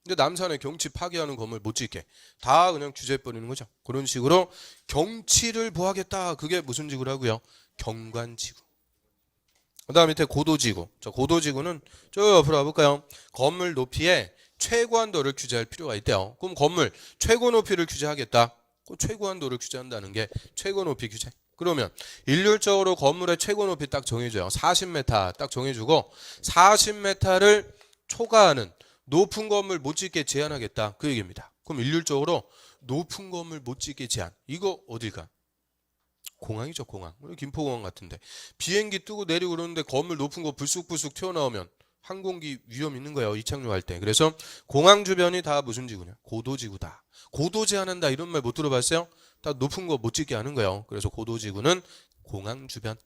근데 남산에 경치 파괴하는 건물 못 짓게 다 그냥 규제해버리는 거죠. 그런 식으로 경치를 보하겠다. 그게 무슨 지구라고요? 경관지구. 그 다음 밑에 고도지구. 저 고도지구는 저 옆으로 가볼까요? 건물 높이에 최고한도를 규제할 필요가 있대요. 그럼 건물 최고 높이를 규제하겠다. 그 최고한도를 규제한다는 게 최고 높이 규제. 그러면 일률적으로 건물의 최고 높이 딱 정해줘요. 40m 딱 정해주고 40m를 초과하는 높은 건물 못 짓게 제한하겠다. 그 얘기입니다. 그럼 일률적으로 높은 건물 못 짓게 제한. 이거 어딜까? 공항이죠, 공항. 김포공항 같은데 비행기 뜨고 내리고 그러는데 건물 높은 거 불쑥불쑥 튀어나오면 항공기 위험 있는 거예요. 이착륙할 때. 그래서 공항 주변이 다 무슨 지구냐? 고도지구다. 고도 제한한다 이런 말 못 들어봤어요? 다 높은 거 못 짓게 하는 거예요. 그래서 고도지구는 공항 주변.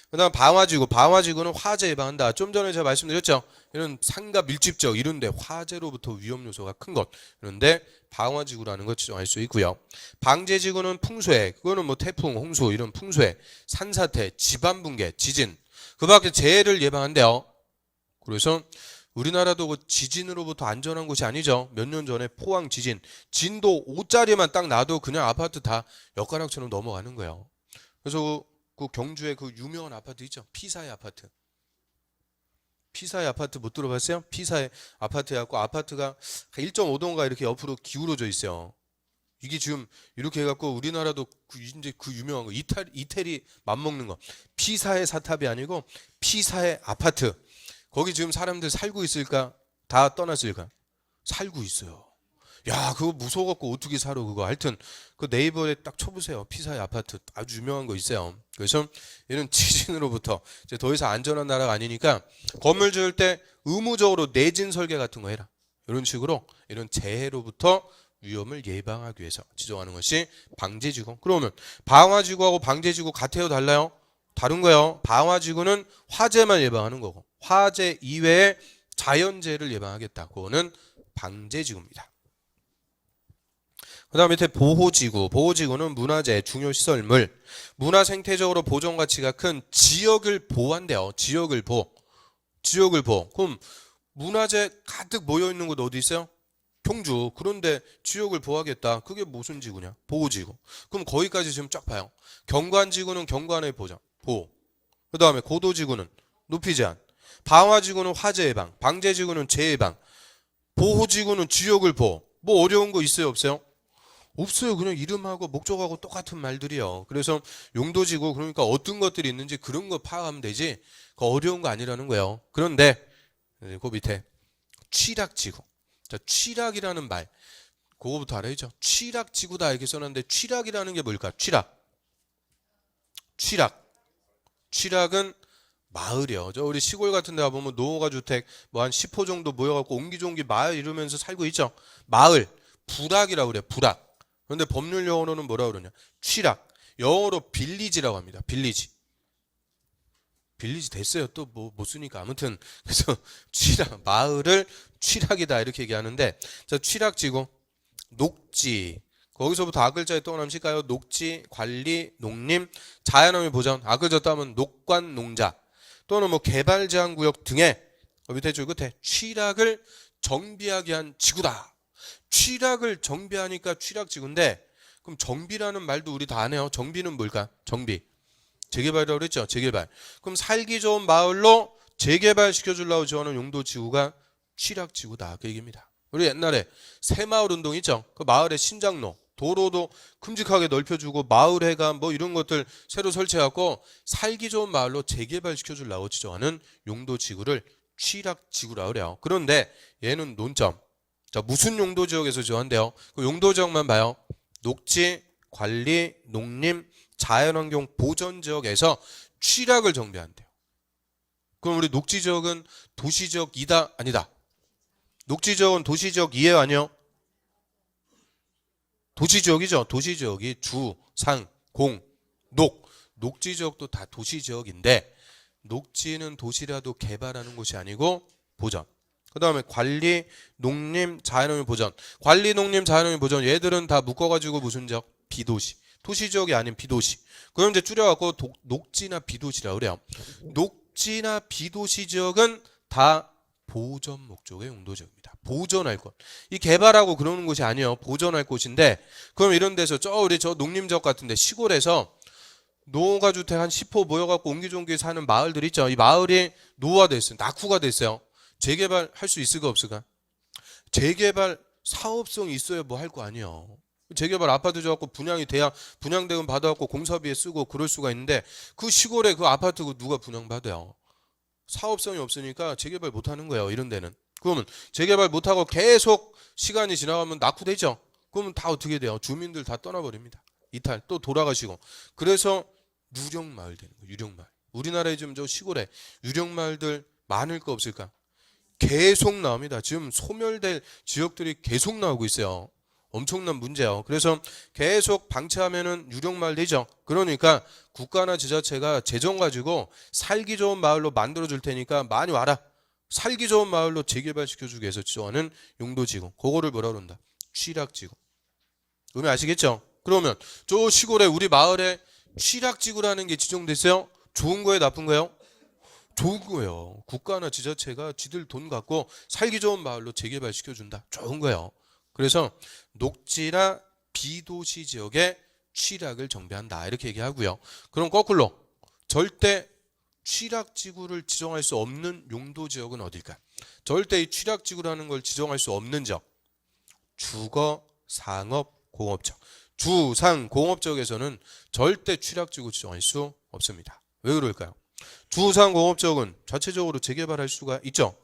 그 다음 방화지구. 방화지구는 화재 예방한다. 좀 전에 제가 말씀드렸죠. 이런 산과 밀집적 이런데 화재로부터 위험 요소가 큰 것. 그런데 방화지구라는 걸 지정할 수 있고요. 방제지구는 풍수해. 그거는 뭐 태풍, 홍수 이런 풍수해. 산사태, 지반붕괴, 지진. 그 밖에 재해를 예방한대요. 그래서 우리나라도 그 지진으로부터 안전한 곳이 아니죠. 몇 년 전에 포항 지진. 진도 5짜리만 딱 놔도 그냥 아파트 다 엿가락처럼 넘어가는 거예요. 그래서 그 경주에 그 유명한 아파트 있죠. 피사의 아파트. 피사의 아파트 못 들어봤어요? 피사의 아파트여갖고 아파트가 1.5도인가 이렇게 옆으로 기울어져 있어요. 이게 지금 이렇게 해갖고 우리나라도 이제 그 유명한 거 이태리 맘먹는 거. 피사의 사탑이 아니고 피사의 아파트. 거기 지금 사람들 살고 있을까? 다 떠났을까? 살고 있어요. 야, 그거 무서워갖고 어떻게 살아 그거. 하여튼 그 네이버에 딱 쳐보세요. 피사의 아파트 아주 유명한 거 있어요. 그래서 이런 지진으로부터 이제 더 이상 안전한 나라가 아니니까 건물 지을 때 의무적으로 내진 설계 같은 거 해라. 이런 식으로 이런 재해로부터 위험을 예방하기 위해서 지정하는 것이 방제지구. 그러면 방화지구하고 방제지구 같아요? 달라요? 다른 거예요. 방화지구는 화재만 예방하는 거고 화재 이외에 자연재해를 예방하겠다. 그거는 방제지구입니다. 그 다음 밑에 보호지구. 보호지구는 문화재, 중요시설물, 문화생태적으로 보존가치가 큰 지역을 보호한대요. 지역을 보호. 지역을 보호. 그럼 문화재 가득 모여있는 곳 어디 있어요? 경주. 그런데 지역을 보호하겠다. 그게 무슨 지구냐? 보호지구. 그럼 거기까지 지금 쫙 봐요. 경관지구는 경관의 보호. 그 다음에 고도지구는 높이 제한. 방화지구는 화재 예방. 방제지구는 재해 예방. 보호지구는 지역을 보호. 뭐 어려운 거 있어요? 없어요? 없어요. 그냥 이름하고 목적하고 똑같은 말들이요. 그래서 용도지구 그러니까 어떤 것들이 있는지 그런 거 파악하면 되지 그 어려운 거 아니라는 거예요. 그런데 그 밑에 취락지구. 자, 취락이라는 말 그거부터 알아야죠. 취락지구다 이렇게 써놨는데 취락이라는 게 뭘까? 취락은 마을이요. 저 우리 시골 같은 데 가보면 노후가 주택 뭐 한 10호 정도 모여갖고 옹기종기 마을 이루면서 살고 있죠. 마을. 부락이라고 그래요. 부락. 그런데 법률 용어로는 뭐라 그러냐? 취락. 영어로 빌리지라고 합니다. 빌리지 됐어요. 또 뭐 못 쓰니까 아무튼 그래서 취락 마을을 취락이다 이렇게 얘기하는데 자 취락지구 녹지 거기서부터 아글자에 떠남실까요? 녹지 관리 농림 자연환경 보전 아글자 따면 녹관 농자 또는 뭐 개발 제한 구역 등의 밑에 줄 끝에 취락을 정비하게 한 지구다. 취락을 정비하니까 취락지구인데 그럼 정비라는 말도 우리 다 안 해요. 정비는 뭘까? 정비. 재개발이라고 그랬죠. 재개발. 그럼 살기 좋은 마을로 재개발시켜주려고 지어하는 용도지구가 취락지구다. 그 얘기입니다. 우리 옛날에 새마을 운동 있죠. 그 마을의 신장로 도로도 큼직하게 넓혀주고 마을회관 뭐 이런 것들 새로 설치해갖고 살기 좋은 마을로 재개발시켜주려고 지정하는 용도지구를 취락지구라고 그래요. 그런데 얘는 논점. 자, 무슨 용도지역에서 지정한대요? 그 용도지역만 봐요. 녹지, 관리, 농림, 자연환경 보전지역에서 취락을 정비한대요. 그럼 우리 녹지지역은 도시지역이다? 아니다? 녹지지역은 도시지역 이해 아니요? 도시지역이죠. 도시지역이 주, 상, 공, 녹. 녹지지역도 다 도시지역인데 녹지는 도시라도 개발하는 곳이 아니고 보전. 그 다음에 관리, 농림, 자연환경 보전. 관리, 농림, 자연환경 보전. 얘들은 다 묶어가지고 무슨 지역? 비도시. 도시지역이 아닌 비도시. 그럼 이제 줄여갖고 녹지나 비도시라 그래요. 녹지나 비도시 지역은 다 보전 목적의 용도지역입니다. 보전할 것. 이 개발하고 그러는 곳이 아니에요. 보전할 곳인데 그럼 이런 데서 우리 저 농림지역 같은데 시골에서 노가주택 한 10호 모여갖고 옹기종기 사는 마을들 있죠. 이 마을이 노화됐어요. 낙후가 됐어요. 재개발 할 수 있을까 없을까? 재개발 사업성이 있어야 뭐 할 거 아니에요. 재개발 아파트 줘갖고 분양이 돼야 분양대금 받아갖고 공사비에 쓰고 그럴 수가 있는데 그 시골에 그 아파트 누가 분양받아요? 사업성이 없으니까 재개발 못하는 거예요. 이런 데는. 그러면 재개발 못하고 계속 시간이 지나가면 낙후되죠. 그러면 다 어떻게 돼요? 주민들 다 떠나버립니다. 이탈 또 돌아가시고. 그래서 유령마을 되는 거예요. 유령마을. 우리나라에 지금 저 시골에 유령마을들 많을까 없을까? 계속 나옵니다. 지금 소멸될 지역들이 계속 나오고 있어요. 엄청난 문제예요. 그래서 계속 방치하면은 유령마을 되죠. 그러니까 국가나 지자체가 재정 가지고 살기 좋은 마을로 만들어 줄 테니까 많이 와라. 살기 좋은 마을로 재개발시켜 주기 위해서 지정하는 용도지구. 그거를 뭐라 그런다? 취락지구. 의미 아시겠죠? 그러면 저 시골에 우리 마을에 취락지구라는 게 지정됐어요. 좋은 거예요, 나쁜 거예요? 좋은 거예요. 국가나 지자체가 지들 돈 갖고 살기 좋은 마을로 재개발시켜 준다. 좋은 거예요. 그래서 녹지나 비도시 지역에 취락을 정비한다. 이렇게 얘기하고요. 그럼 거꾸로 절대 취락지구를 지정할 수 없는 용도지역은 어딜까? 절대 이 취락지구라는 걸 지정할 수 없는 지역. 주거, 상업, 공업지역. 주, 상, 공업지역에서는 절대 취락지구 지정할 수 없습니다. 왜 그럴까요? 주, 상, 공업지역은 자체적으로 재개발할 수가 있죠.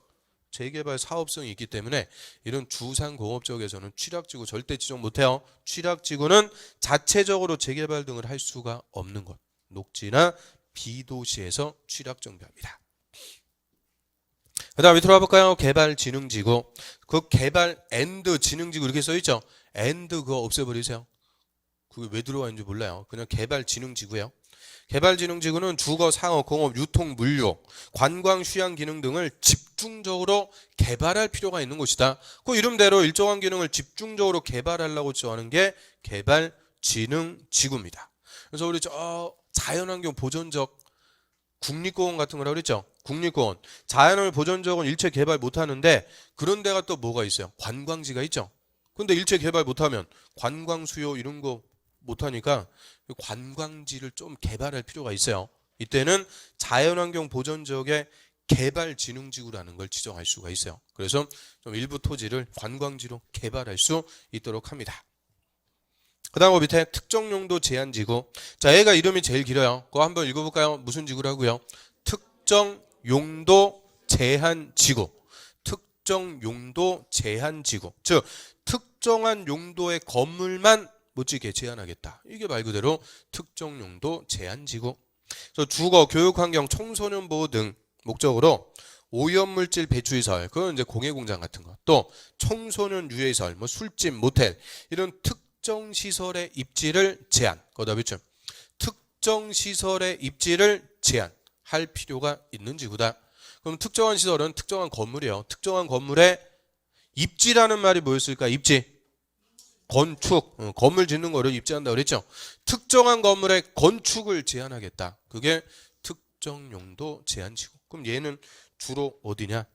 재개발 사업성이 있기 때문에 이런 주상 공업지역에서는 취락지구 절대 지정 못해요. 취락지구는 자체적으로 재개발 등을 할 수가 없는 것. 녹지나 비도시에서 취락 정비합니다. 그 다음 밑으로 가볼까요? 개발진흥지구. 그 개발 앤드 진흥지구 이렇게 써있죠. 앤드 그거 없애버리세요. 그게 왜 들어와 있는지 몰라요. 그냥 개발진흥지구예요. 개발진흥지구는 주거, 상업, 공업, 유통, 물류, 관광, 휴양 기능 등을 집중적으로 개발할 필요가 있는 곳이다. 그 이름대로 일정한 기능을 집중적으로 개발하려고 지정하는 게 개발진흥지구입니다. 그래서 우리 저 자연환경 보전적 국립공원 같은 거라고 그랬죠. 국립공원. 자연환경 보전적은 일체 개발 못하는데 그런 데가 또 뭐가 있어요? 관광지가 있죠. 근데 일체 개발 못하면 관광 수요 이런 거 못하니까 관광지를 좀 개발할 필요가 있어요. 이때는 자연환경 보전지역의 개발진흥지구라는 걸 지정할 수가 있어요. 그래서 좀 일부 토지를 관광지로 개발할 수 있도록 합니다. 그 다음 밑에 특정용도 제한지구. 자, 얘가 이름이 제일 길어요. 그거 한번 읽어볼까요? 무슨 지구라고요? 특정용도 제한지구. 특정용도 제한지구. 즉 특정한 용도의 건물만 못 짓게 제한하겠다. 이게 말 그대로 특정용도 제한지구. 그래서 주거, 교육환경, 청소년 보호 등 목적으로 오염물질 배출시설, 그건 이제 공해공장 같은 거, 또 청소년 유해시설, 뭐 술집, 모텔 이런 특정 시설의 입지를 제한. 거기다 붙여. 특정 시설의 입지를 제한할 필요가 있는 지구다. 그럼 특정한 시설은 특정한 건물이에요. 특정한 건물의 입지라는 말이 뭐였을까? 입지. 건축, 건물 짓는 거를 입지한다고 그랬죠. 특정한 건물의 건축을 제한하겠다. 그게 특정용도 제한지구. 그럼 얘는 주로 어디냐?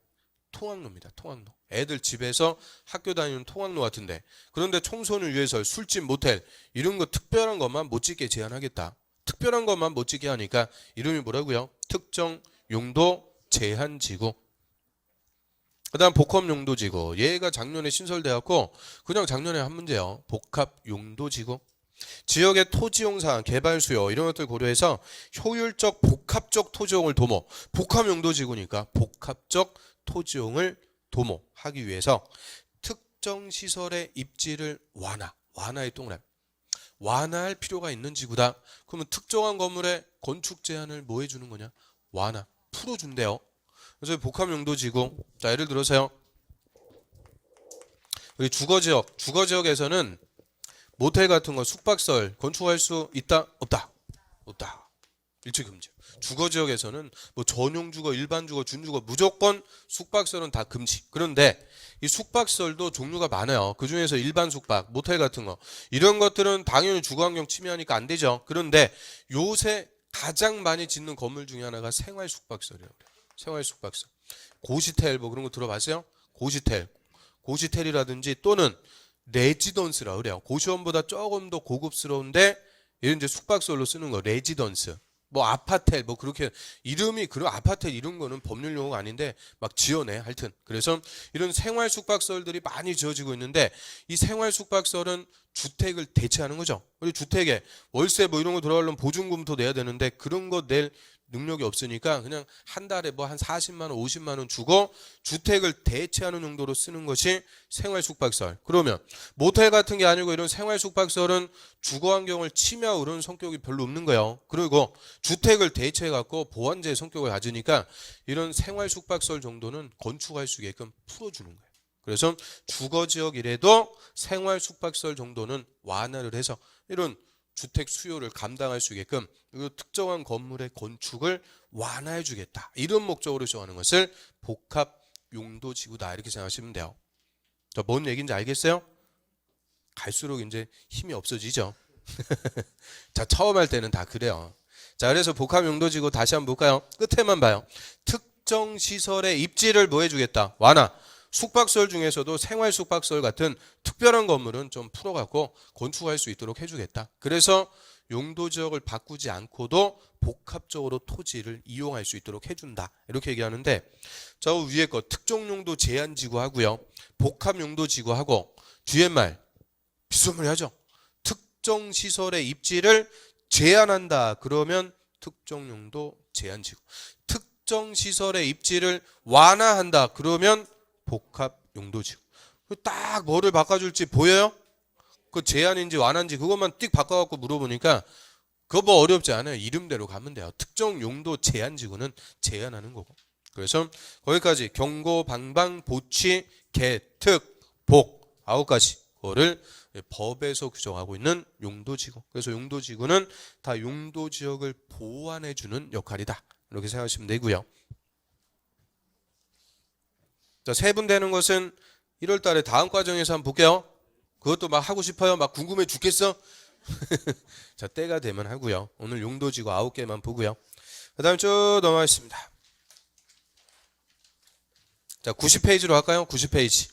통학로입니다. 통학로. 애들 집에서 학교 다니는 통학로 같은데 그런데 청소년 유해시설, 술집, 모텔 이런 거 특별한 것만 못 짓게 제한하겠다. 특별한 것만 못 짓게 하니까 이름이 뭐라고요? 특정용도 제한지구. 그 다음 복합용도지구. 얘가 작년에 신설되었고 그냥 작년에 한 문제요. 복합용도지구. 지역의 토지용상, 개발 수요 이런 것들 고려해서 효율적 복합적 토지용을 도모. 복합용도지구니까 복합적 토지용을 도모하기 위해서 특정 시설의 입지를 완화의 동그라미. 완화할 필요가 있는 지구다. 그러면 특정한 건물의 건축 제한을 뭐 해주는 거냐? 완화. 풀어준대요. 그래서 복합용도지구. 자, 예를 들어서요. 우리 주거지역에서는 모텔 같은 거 숙박시설 건축할 수 있다? 없다? 없다. 일체 금지. 주거지역에서는 뭐 전용주거, 일반주거, 준주거 무조건 숙박시설은 다 금지. 그런데 이 숙박시설도 종류가 많아요. 그중에서 일반 숙박, 모텔 같은 거 이런 것들은 당연히 주거환경 침해하니까 안 되죠. 그런데 요새 가장 많이 짓는 건물 중에 하나가 생활 숙박시설이라고 그래요. 생활 숙박시설. 고시텔 뭐 그런 거 들어봤어요? 고시텔이라든지 또는 레지던스라 그래요. 고시원보다 조금 더 고급스러운데 이런 이제 숙박시설로 쓰는 거 레지던스. 뭐 아파텔 뭐 그렇게 이름이 그런 아파텔 이런 거는 법률 용어가 아닌데 막 지어내 하여튼. 그래서 이런 생활 숙박시설들이 많이 지어지고 있는데 이 생활 숙박시설은 주택을 대체하는 거죠. 우리 주택에 월세 뭐 이런 거 들어가려면 보증금도 내야 되는데 그런 거 낼 능력이 없으니까 그냥 한 달에 뭐 한 40만 원, 50만 원 주고 주택을 대체하는 용도로 쓰는 것이 생활 숙박시설. 그러면 모텔 같은 게 아니고 이런 생활 숙박시설은 주거 환경을 침해하고 그런 성격이 별로 없는 거예요. 그리고 주택을 대체해 갖고 보완제의 성격을 가지니까 이런 생활 숙박시설 정도는 건축할 수 있게끔 풀어주는 거예요. 그래서 주거지역이라도 생활 숙박시설 정도는 완화를 해서 이런 주택 수요를 감당할 수 있게끔 특정한 건물의 건축을 완화해 주겠다. 이런 목적으로 정하는 것을 복합 용도지구다. 이렇게 생각하시면 돼요. 자, 뭔 얘기인지 알겠어요? 갈수록 이제 힘이 없어지죠. 자, 처음 할 때는 다 그래요. 자, 그래서 복합 용도지구 다시 한번 볼까요? 끝에만 봐요. 특정 시설의 입지를 뭐 해주겠다? 완화. 숙박시설 중에서도 생활 숙박시설 같은 특별한 건물은 좀 풀어갖고 건축할 수 있도록 해주겠다. 그래서 용도지역을 바꾸지 않고도 복합적으로 토지를 이용할 수 있도록 해준다. 이렇게 얘기하는데 저 위에 거 특정용도 제한지구 하고요. 복합용도지구 하고 뒤에 말 비슷한 하죠. 특정시설의 입지를 제한한다. 그러면 특정용도 제한지구. 특정시설의 입지를 완화한다. 그러면 복합 용도지구. 딱 뭐를 바꿔줄지 보여요? 그 제한인지 완화인지 그것만 띡 바꿔갖고 물어보니까 그거 뭐 어렵지 않아요. 이름대로 가면 돼요. 특정 용도 제한지구는 제한하는 거고. 그래서 거기까지 경고, 방방, 보취, 개, 특, 복 9가지 그거를 법에서 규정하고 있는 용도지구. 그래서 용도지구는 다 용도지역을 보완해주는 역할이다. 이렇게 생각하시면 되고요. 자, 세분되는 것은 1월 달에 다음 과정에서 한번 볼게요. 그것도 막 하고 싶어요? 막 궁금해 죽겠어? 자, 때가 되면 하고요. 오늘 용도지구 9개만 보고요. 그 다음 쭉 넘어가겠습니다. 자, 90페이지로 할까요? 90페이지.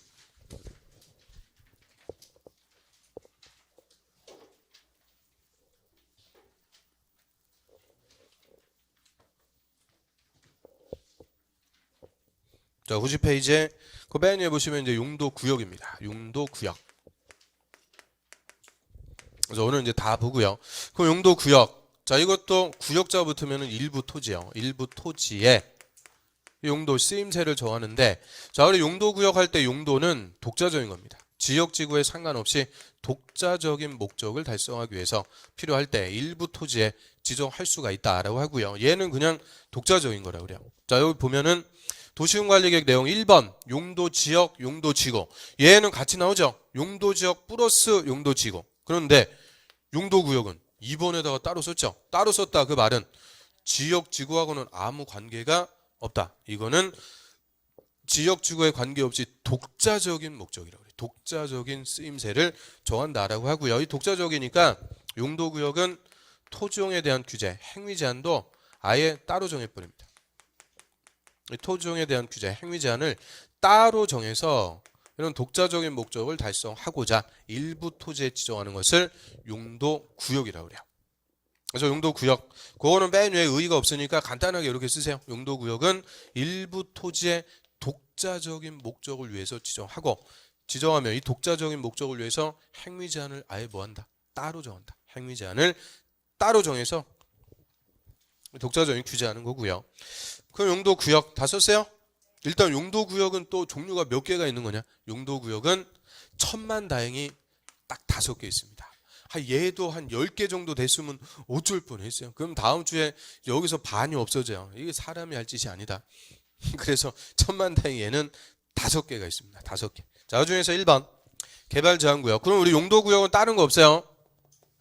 자, 90페이지에 그 맨 위에 보시면 이제 용도구역입니다. 용도구역. 그래서 오늘 이제 다 보고요. 그럼 용도구역. 자, 이것도 구역자 붙으면 일부 토지요. 일부 토지에 용도 쓰임새를 정하는데, 자, 우리 용도구역 할 때 용도는 독자적인 겁니다. 지역지구에 상관없이 독자적인 목적을 달성하기 위해서 필요할 때 일부 토지에 지정할 수가 있다라고 하고요. 얘는 그냥 독자적인 거라고 그래요. 자, 여기 보면은 도시군관리계획 내용 1번 용도지역, 용도지구. 얘는 같이 나오죠. 용도지역 플러스 용도지구. 그런데 용도구역은 2번에다가 따로 썼죠. 따로 썼다 그 말은 지역지구하고는 아무 관계가 없다. 이거는 지역지구에 관계없이 독자적인 목적이라고 해요. 독자적인 쓰임새를 정한다라고 하고요. 이 독자적이니까 용도구역은 토지용에 대한 규제, 행위 제한도 아예 따로 정해버립니다. 토지용에 대한 규제, 행위 제한을 따로 정해서 이런 독자적인 목적을 달성하고자 일부 토지에 지정하는 것을 용도구역이라고 그래요. 그래서 용도구역, 그거는 맨 위에 의의가 없으니까 간단하게 이렇게 쓰세요. 용도구역은 일부 토지의 독자적인 목적을 위해서 지정하고, 지정하면 이 독자적인 목적을 위해서 행위 제한을 아예 뭐한다? 따로 정한다. 행위 제한을 따로 정해서 독자적인 규제하는 거고요. 그럼 용도구역 다 썼어요? 일단 용도구역은 또 종류가 몇 개가 있는 거냐? 용도구역은 천만다행히 딱 5개 있습니다. 얘도 한 10개 정도 됐으면 어쩔 뻔했어요. 그럼 다음 주에 여기서 반이 없어져요. 이게 사람이 할 짓이 아니다. 그래서 천만다행히 얘는 5개가 있습니다. 5개. 자, 그 중에서 1번 개발 제한 구역. 그럼 우리 용도 구역은 다른 거 없어요?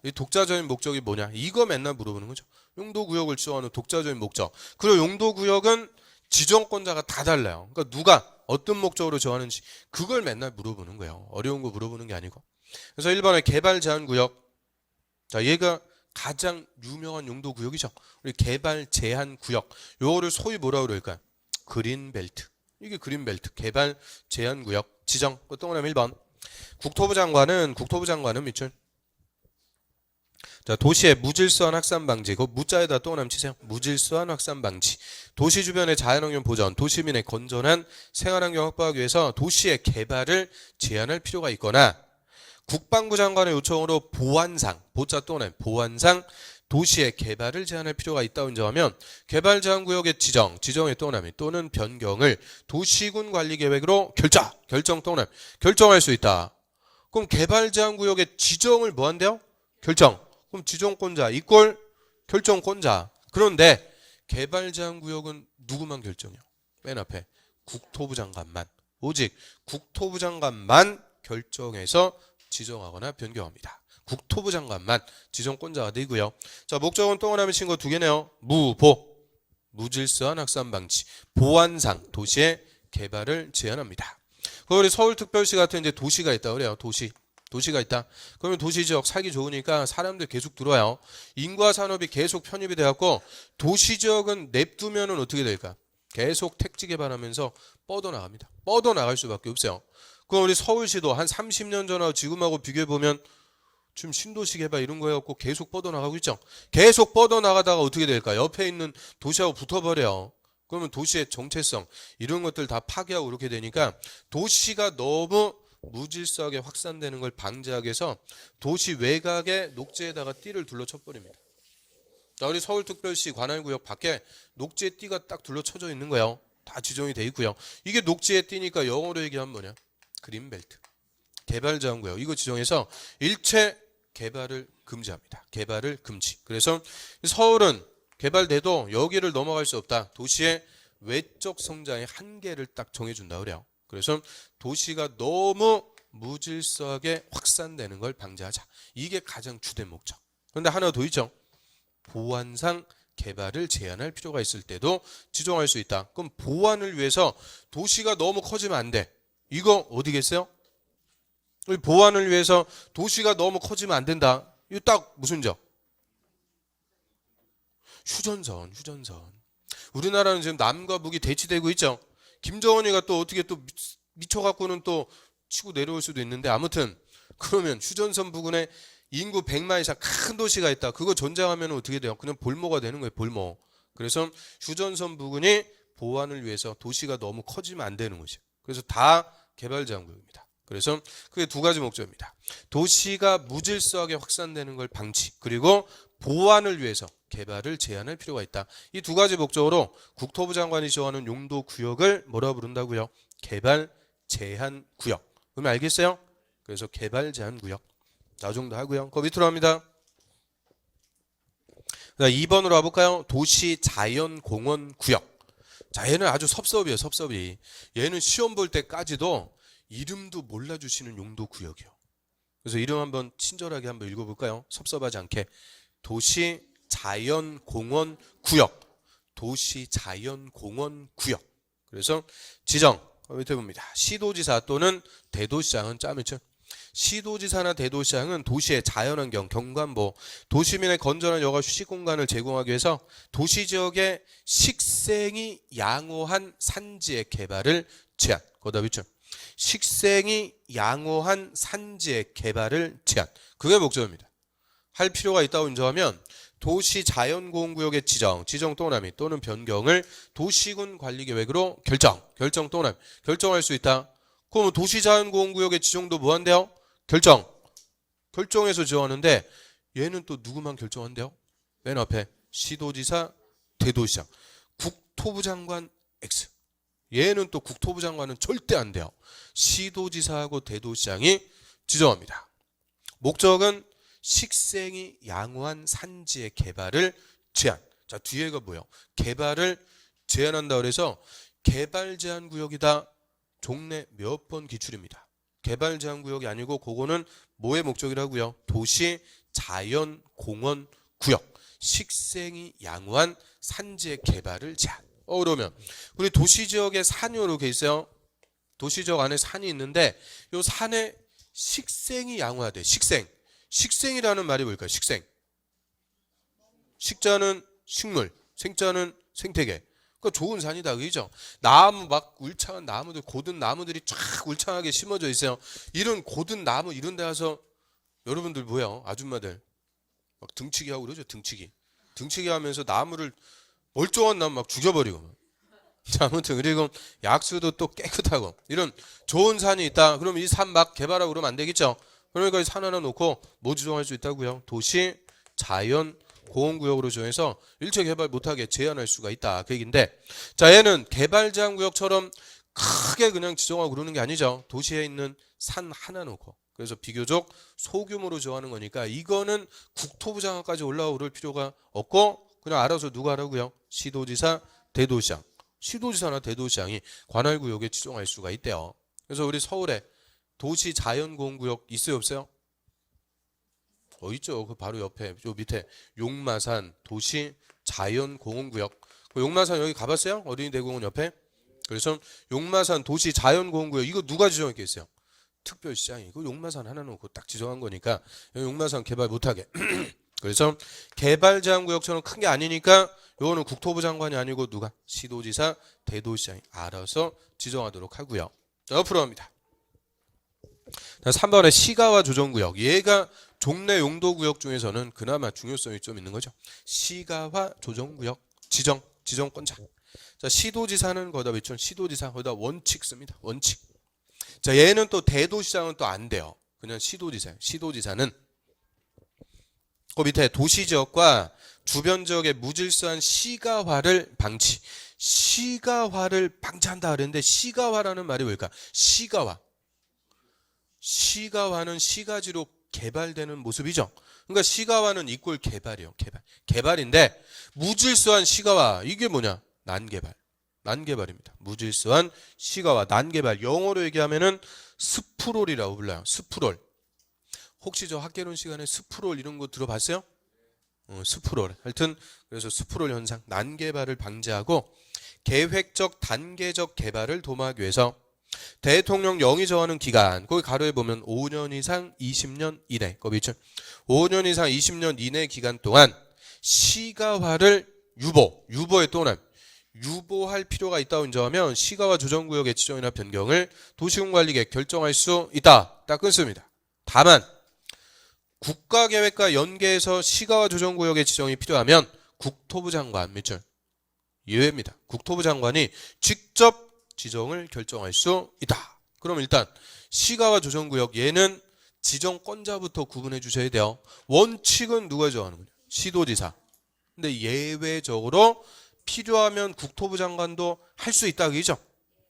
이 독자적인 목적이 뭐냐? 이거 맨날 물어보는 거죠. 용도 구역을 지정하는 독자적인 목적. 그리고 용도 구역은 지정권자가 다 달라요. 그러니까 누가 어떤 목적으로 정하는지 그걸 맨날 물어보는 거예요. 어려운 거 물어보는 게 아니고. 그래서 1번에 개발 제한 구역. 자, 얘가 가장 유명한 용도 구역이죠. 우리 개발 제한 구역. 요거를 소위 뭐라고 그럴까요? 그린벨트. 이게 그린벨트. 개발 제한 구역 지정. 그 동그라미 1번. 국토부 장관은 밑줄. 자, 도시의 무질서한 확산 방지. 그 무자에다 동그라미 치세요. 무질서한 확산 방지. 도시 주변의 자연환경 보전, 도시민의 건전한 생활환경 확보하기 위해서 도시의 개발을 제한할 필요가 있거나 국방부 장관의 요청으로 보안상, 보자 또는 보안상 도시의 개발을 제한할 필요가 있다고 인정하면 개발 제한 구역의 지정의 동그라미 또는 변경을 도시군 관리 계획으로 결정 동그라미 결정할 수 있다. 그럼 개발 제한 구역의 지정을 뭐 한대요? 결정. 그럼 지정권자 이꼴 결정권자. 그런데 개발 제한 구역은 누구만 결정해요? 맨 앞에 국토부 장관만. 오직 국토부 장관만 결정해서 지정하거나 변경합니다. 국토부 장관만 지정권자가 되고요. 자, 목적은 동그라미 친 거 두 개네요. 무질서한 확산 방지, 보안상 도시의 개발을 제한합니다. 우리 서울특별시 같은 이제 도시가 있다 그래요. 도시가 있다. 그러면 도시 지역 살기 좋으니까 사람들 계속 들어와요. 인구와 산업이 계속 편입이 돼갖고 도시 지역은 냅두면은 어떻게 될까? 계속 택지 개발하면서 뻗어나갑니다. 뻗어나갈 수밖에 없어요. 그럼 우리 서울시도 한 30년 전하고 지금하고 비교해보면 지금 신도시 개발 이런 거 해갖고 계속 뻗어나가고 있죠. 계속 뻗어나가다가 어떻게 될까? 옆에 있는 도시하고 붙어버려요. 그러면 도시의 정체성 이런 것들 다 파괴하고 그렇게 되니까 도시가 너무 무질서하게 확산되는 걸 방지하기 위해서 도시 외곽의 녹지에다가 띠를 둘러쳐버립니다. 자, 우리 서울특별시 관할구역 밖에 녹지의 띠가 딱 둘러쳐져 있는 거예요. 다 지정이 돼 있고요. 이게 녹지의 띠니까 영어로 얘기하면 뭐냐? 그린벨트. 개발 제한구역. 이거 지정해서 일체 개발을 금지합니다. 개발을 금지. 그래서 서울은 개발돼도 여기를 넘어갈 수 없다. 도시의 외적 성장의 한계를 딱 정해준다 그래요. 그래서 도시가 너무 무질서하게 확산되는 걸 방지하자. 이게 가장 주된 목적. 그런데 하나 더 있죠. 보안상 개발을 제한할 필요가 있을 때도 지정할 수 있다. 그럼 보안을 위해서 도시가 너무 커지면 안 돼. 이거 어디겠어요? 보안을 위해서 도시가 너무 커지면 안 된다. 이거 딱 무슨 점? 휴전선. 우리나라는 지금 남과 북이 대치되고 있죠. 김정은이가 또 어떻게 또 미쳐갖고는 또 치고 내려올 수도 있는데 아무튼 그러면 휴전선 부근에 인구 100만 이상 큰 도시가 있다. 그거 전쟁하면 어떻게 돼요? 그냥 볼모가 되는 거예요. 볼모. 그래서 휴전선 부근이 보안을 위해서 도시가 너무 커지면 안 되는 거죠. 그래서 다 개발 제한구역입니다. 그래서 그게 두 가지 목적입니다. 도시가 무질서하게 확산되는 걸 방지 그리고 보안을 위해서 개발을 제한할 필요가 있다. 이 두 가지 목적으로 국토부 장관이 정하는 용도 구역을 뭐라 부른다고요? 개발 제한 구역. 그러면 알겠어요? 그래서 개발 제한 구역. 나 정도 하고요. 그 밑으로 합니다. 자, 2번으로 와볼까요? 도시 자연 공원 구역. 자, 얘는 아주 섭섭이에요. 섭섭이. 얘는 시험 볼 때까지도 이름도 몰라주시는 용도 구역이요. 그래서 이름 한번 친절하게 한번 읽어볼까요? 섭섭하지 않게. 도시 자연 공원 구역. 도시 자연 공원 구역. 그래서 지정. 밑에 봅니다. 시도지사 또는 대도시장은 짜면죠. 시도지사나 대도시장은 도시의 자연환경, 경관보, 도시민의 건전한 여가 휴식 공간을 제공하기 위해서 도시지역의 식생이 양호한 산지의 개발을 제한. 거기다 밑줄. 식생이 양호한 산지의 개발을 제한. 그게 목적입니다. 할 필요가 있다고 인정하면 도시 자연공원구역의 지정 동그라미 또는 변경을 도시군 관리계획으로 결정 동그라미 결정할 수 있다. 그럼 도시 자연공원구역의 지정도 뭐 한대요? 결정해서 지정하는데 얘는 또 누구만 결정한대요? 맨 앞에 시도지사, 대도시장, 국토부 장관 X. 얘는 또 국토부 장관은 절대 안 돼요. 시도지사하고 대도시장이 지정합니다. 목적은 식생이 양호한 산지의 개발을 제한. 자, 뒤에가 뭐예요? 개발을 제한한다 그래서 개발 제한 구역이다. 종래 몇 번 기출입니다. 개발 제한 구역이 아니고 그거는 뭐의 목적이라고요? 도시, 자연, 공원, 구역, 식생이 양호한 산지의 개발을 제한. 그러면 우리 도시 지역에 산이 이렇게 있어요. 도시 지역 안에 산이 있는데 요 산에 식생이 양호하대. 식생이라는 말이 뭘까요? 식자는 식물, 생자는 생태계. 그러니까 좋은 산이다, 그죠? 나무 막 울창한 나무들, 고든 나무들이 쫙 울창하게 심어져 있어요. 이런 고든 나무 이런 데 가서 여러분들 뭐예요? 아줌마들 막 등치기 하고 그러죠. 등치기 하면서 나무를 멀쩡한 나무 막 죽여버리고. 자, 아무튼 그리고 약수도 또 깨끗하고 이런 좋은 산이 있다. 그럼 이 산 막 개발하고 그러면 안 되겠죠. 그러니까 이 산 하나 놓고 뭐 지정할 수 있다고요? 도시, 자연, 공원구역으로 정해서 일체 개발 못하게 제한할 수가 있다. 그 얘기인데, 자, 얘는 개발 제한 구역처럼 크게 그냥 지정하고 그러는 게 아니죠. 도시에 있는 산 하나 놓고. 그래서 비교적 소규모로 정하는 거니까 이거는 국토부 장관까지 올라오를 필요가 없고 그냥 알아서 누가 하라고요? 시도지사, 대도시장. 시도지사나 대도시장이 관할구역에 지정할 수가 있대요. 그래서 우리 서울에 도시 자연공원구역 있어요, 없어요? 있죠. 그 바로 옆에 저 밑에 용마산 도시 자연공원구역. 그 용마산 여기 가봤어요? 어린이대공원 옆에. 그래서 용마산 도시 자연공원구역 이거 누가 지정했겠어요? 특별시장이. 그 용마산 하나 놓고 딱 지정한 거니까 용마산 개발 못하게. 그래서 개발 제한구역처럼 큰 게 아니니까 요거는 국토부 장관이 아니고 누가? 시도지사, 대도시장이 알아서 지정하도록 하고요. 옆으로 갑니다. 3번에 시가와 조정구역. 얘가 종래 용도구역 중에서는 그나마 중요성이 좀 있는 거죠. 시가와 조정구역 지정권자. 자, 시도지사는 거기다 외쳐. 시도지사 거기다 원칙 씁니다. 원칙. 자, 얘는 또 대도시장은 또 안 돼요. 그냥 시도지사. 시도지사는 그 밑에 도시지역과 주변 지역의 무질서한 시가화를 방치. 시가화를 방치한다 그랬는데 시가화라는 말이 뭘까? 시가화. 시가화는 시가지로 개발되는 모습이죠. 그러니까 시가화는 이꼴 개발이에요. 개발인데 무질서한 시가화 이게 뭐냐? 난개발입니다. 무질서한 시가화 난개발. 영어로 얘기하면은 스프롤이라고 불러요. 스프롤. 혹시 저 학개론 시간에 스프롤 이런 거 들어봤어요? 스프롤. 하여튼 그래서 스프롤 현상 난개발을 방지하고 계획적 단계적 개발을 도모하기 위해서 대통령령이 정하는 기간, 거기 가로에 보면 5년 이상 20년 이내, 거기 있죠. 5년 이상 20년 이내 기간 동안 시가화를 유보에 또 유보할 필요가 있다고 인정하면 시가와 조정구역의 지정이나 변경을 도시군관리계획 결정할 수 있다. 딱 끊습니다. 다만 국가계획과 연계해서 시가와 조정구역의 지정이 필요하면 국토부 장관 밑줄 예외입니다. 국토부 장관이 직접 지정을 결정할 수 있다. 그럼 일단 시가와 조정구역 얘는 지정권자부터 구분해 주셔야 돼요. 원칙은 누가 정하는 거냐? 시도지사. 근데 예외적으로 필요하면 국토부 장관도 할 수 있다 그죠?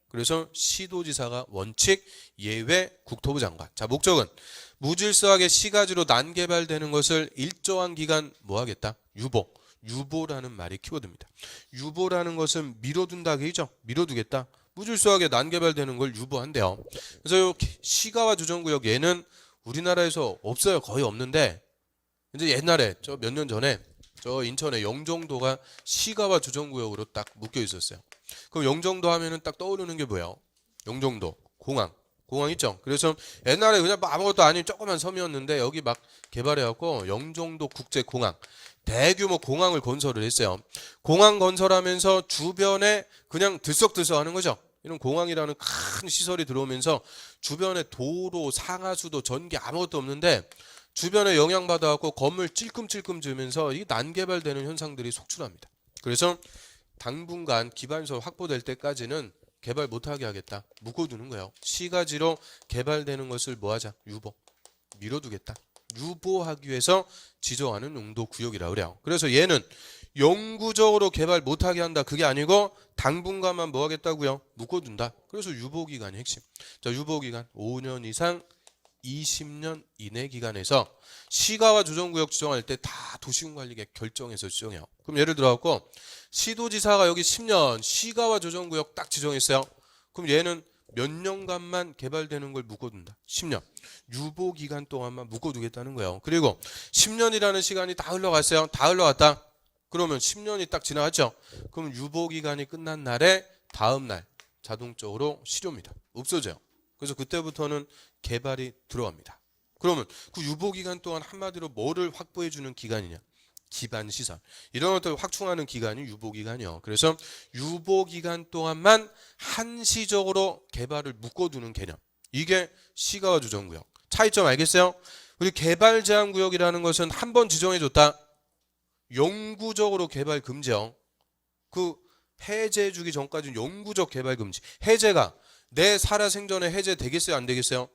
그래서 시도지사가 원칙, 예외 국토부 장관. 자, 목적은 무질서하게 시가지로 난개발되는 것을 일정한 기간 뭐 하겠다? 유보라는 말이 키워드입니다. 유보라는 것은 미뤄둔다 그죠? 미뤄두겠다. 무질서하게 난개발되는 걸 유보한대요. 그래서 시가와 조정구역 얘는 우리나라에서 없어요. 거의 없는데 이제 옛날에 저 몇 년 전에 저 인천의 영종도가 시가와 조정구역으로 딱 묶여 있었어요. 그럼 영종도 하면은 딱 떠오르는 게 뭐예요? 영종도 공항 있죠. 그래서 옛날에 그냥 뭐 아무것도 아닌 조그만 섬이었는데 여기 막 개발해갖고 영종도 국제공항 대규모 공항을 건설을 했어요. 공항 건설하면서 주변에 그냥 들썩들썩하는 거죠. 이런 공항이라는 큰 시설이 들어오면서 주변에 도로, 상하수도, 전기 아무것도 없는데 주변에 영향받아갖고 건물 찔끔찔끔 지으면서 이 난개발되는 현상들이 속출합니다. 그래서 당분간 기반시설 확보될 때까지는 개발 못하게 하겠다. 묶어두는 거예요. 시가지로 개발되는 것을 뭐하자? 미뤄두겠다. 유보하기 위해서 지정하는 용도구역이라고 그래요. 그래서 얘는 영구적으로 개발 못하게 한다. 그게 아니고 당분간만 뭐 하겠다고요? 묶어둔다. 그래서 유보기간이 핵심. 자, 유보기간 5년 이상 20년 이내 기간에서 시가와 조정구역 지정할 때 다 도시군관리계획 결정해서 지정해요. 그럼 예를 들어갖고 시도지사가 여기 10년 시가와 조정구역 딱 지정했어요. 그럼 얘는 몇 년간만 개발되는 걸 묶어둔다. 10년. 유보 기간 동안만 묶어두겠다는 거예요. 그리고 10년이라는 시간이 다 흘러갔어요. 다 흘러갔다. 그러면 10년이 딱 지나갔죠. 그럼 유보 기간이 끝난 날에 다음 날 자동적으로 실효입니다. 없어져요. 그래서 그때부터는 개발이 들어갑니다. 그러면 그 유보 기간 동안 한마디로 뭐를 확보해 주는 기간이냐? 기반 시설. 이런 것들 확충하는 기간이 유보 기간이요. 그래서 유보 기간 동안만 한시적으로 개발을 묶어두는 개념. 이게 시가와 조정구역. 차이점 알겠어요? 우리 개발 제한 구역이라는 것은 한 번 지정해 줬다. 영구적으로 개발 금지요. 그 해제 주기 전까지는 영구적 개발 금지. 해제가 내 살아생전에 해제 되겠어요? 안 되겠어요?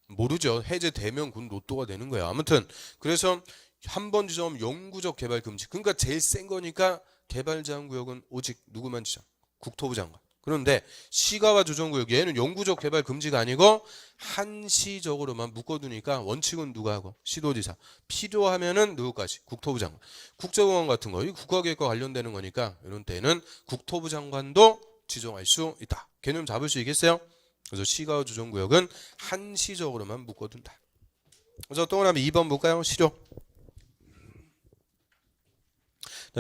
모르죠. 해제되면 그건 로또가 되는 거예요. 아무튼 그래서 한 번 지정하면 영구적 개발 금지. 그러니까 제일 센 거니까 개발 제한 구역은 오직 누구만 지정? 국토부 장관. 그런데 시가와 조정구역 얘는 영구적 개발 금지가 아니고 한시적으로만 묶어두니까 원칙은 누가 하고? 시도지사. 필요하면은 누구까지? 국토부 장관. 국제공원 같은 거, 이 국가계획과 관련되는 거니까 이런 때는 국토부 장관도 지정할 수 있다. 개념 잡을 수 있겠어요? 그래서 시가와 조정구역은 한시적으로만 묶어둔다. 그래서 또 하나 2번 볼까요? 실효.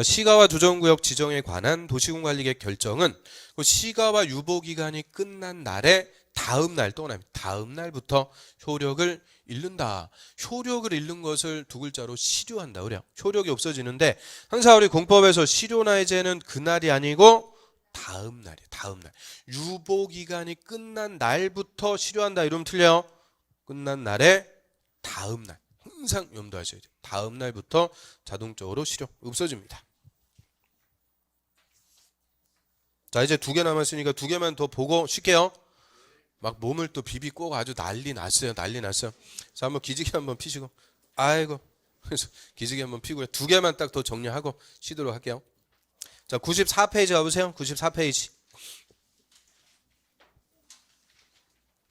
시가와 조정구역 지정에 관한 도시군관리계획 결정은 그 시가와 유보기간이 끝난 날에 다음 날 또 하나 다음 날부터 효력을 잃는다. 효력을 잃는 것을 두 글자로 실효한다. 그래요. 효력이 없어지는데 항상 우리 공법에서 실효나 해제는 그날이 아니고 다음 날이에요. 다음 날. 유보기간이 끝난 날부터 실효한다. 이러면 틀려요. 끝난 날에 다음 날. 항상 염두하셔야 돼요. 다음 날부터 자동적으로 실효 없어집니다. 자, 이제 2개 남았으니까 2개만 더 보고 쉴게요. 막 몸을 또 비비고 아주 난리 났어요. 난리 났어요. 자, 한번 기지개 한번 피시고. 아이고. 그래서 기지개 한번 피고요. 2개만 딱 더 정리하고 쉬도록 할게요. 자, 94페이지 와보세요. 94페이지.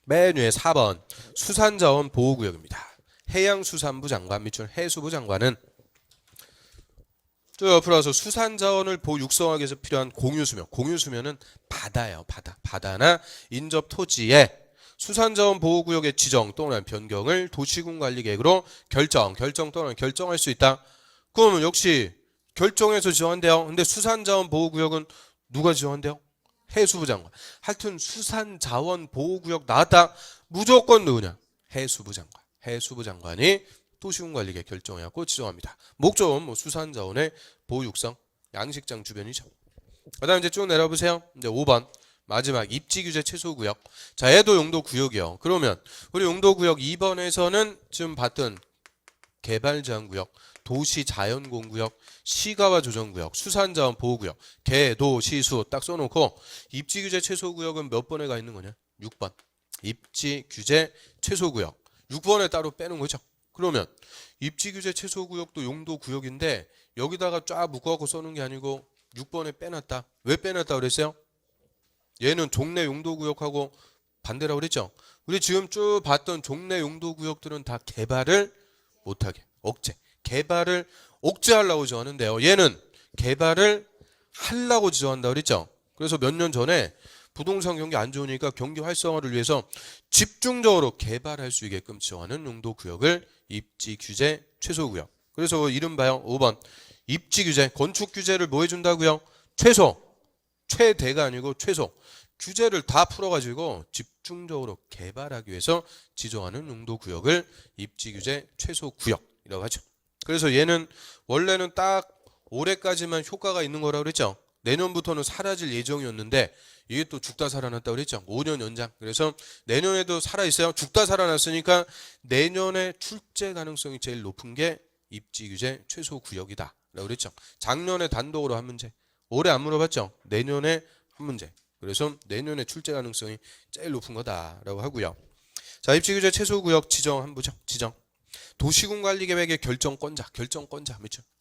맨 위에 4번 수산자원 보호구역입니다. 해양수산부 장관 및 해수부 장관은 저 옆으로 와서 수산자원을 육성하기 위해서 필요한 공유수면. 공유수면은 바다예요. 바다. 바다나 인접 토지에 수산자원 보호구역의 지정 또는 변경을 도시군관리계획으로 또는 결정할 수 있다. 그러면 역시 결정해서 지정한대요. 근데 수산자원 보호구역은 누가 지정한대요? 해수부 장관. 하여튼 수산자원 보호구역 나왔다. 무조건 누구냐? 해수부 장관. 해수부 장관이 도시군관리계획 결정해갖고 지정합니다. 목적은 뭐 수산자원의 보호 육성, 양식장 주변이죠. 그다음 이제 쭉 내려보세요. 이제 5번 마지막 입지규제 최소구역. 자, 얘도 용도구역이요. 그러면 우리 용도구역 2번에서는 지금 봤던 개발제한구역, 도시자연공구역, 시가와 조정구역, 수산자원 보호구역, 개, 도, 시, 수 딱 써놓고 입지규제 최소구역은 몇 번에 가 있는 거냐? 6번. 입지규제 최소구역. 6번에 따로 빼는 거죠. 그러면 입지규제 최소구역도 용도구역인데 여기다가 쫙 묶어갖고 써놓은 게 아니고 6번에 빼놨다. 왜 빼놨다 그랬어요? 얘는 종래 용도구역하고 반대라고 그랬죠. 우리 지금 쭉 봤던 종래 용도구역들은 다 개발을 못하게 억제. 개발을 억제하려고 지정하는데요. 얘는 개발을 하려고 지정한다 그랬죠. 그래서 몇 년 전에 부동산 경기 안 좋으니까 경기 활성화를 위해서 집중적으로 개발할 수 있게끔 지정하는 용도구역을 입지규제 최소구역. 그래서 이름 봐요. 5번 입지규제 건축규제를 뭐 해준다고요? 최대가 아니고 최소. 규제를 다 풀어가지고 집중적으로 개발하기 위해서 지정하는 용도구역을 입지규제 최소구역이라고 하죠. 그래서 얘는 원래는 딱 올해까지만 효과가 있는 거라고 그랬죠. 내년부터는 사라질 예정이었는데 이게 또 죽다 살아났다고 그랬죠. 5년 연장. 그래서 내년에도 살아있어요. 죽다 살아났으니까 내년에 출제 가능성이 제일 높은 게 입지규제 최소구역이다 라고 그랬죠. 작년에 단독으로 한 문제. 올해 안 물어봤죠. 내년에 한 문제. 그래서 내년에 출제 가능성이 제일 높은 거다라고 하고요. 자, 입지규제 최소구역 지정 한번 보죠. 지정. 도시군관리계획의 결정권자 그렇죠?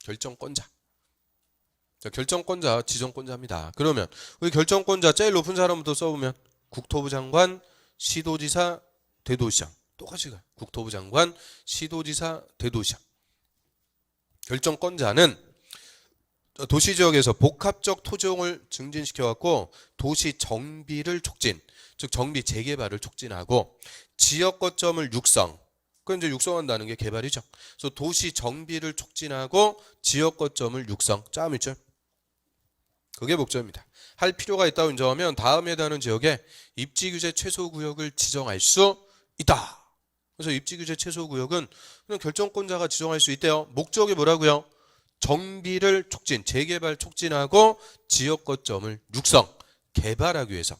결정권자. 자, 결정권자, 지정권자입니다. 그러면 우리 결정권자 제일 높은 사람부터 써보면 국토부 장관, 시도지사, 대도시장. 똑같이 가요. 국토부 장관, 시도지사, 대도시장. 결정권자는 도시 지역에서 복합적 토종을 증진시켜 갖고 도시 정비를 촉진, 즉 정비 재개발을 촉진하고 지역 거점을 육성. 그 이제 육성한다는 게 개발이죠. 그래서 도시 정비를 촉진하고 지역 거점을 육성. 짬 있죠. 그게 목적입니다. 할 필요가 있다고 인정하면 다음에 해당하는 지역에 입지 규제 최소 구역을 지정할 수 있다. 그래서 입지 규제 최소 구역은 그냥 결정권자가 지정할 수 있대요. 목적이 뭐라고요? 정비를 촉진, 재개발 촉진하고 지역 거점을 육성, 개발하기 위해서.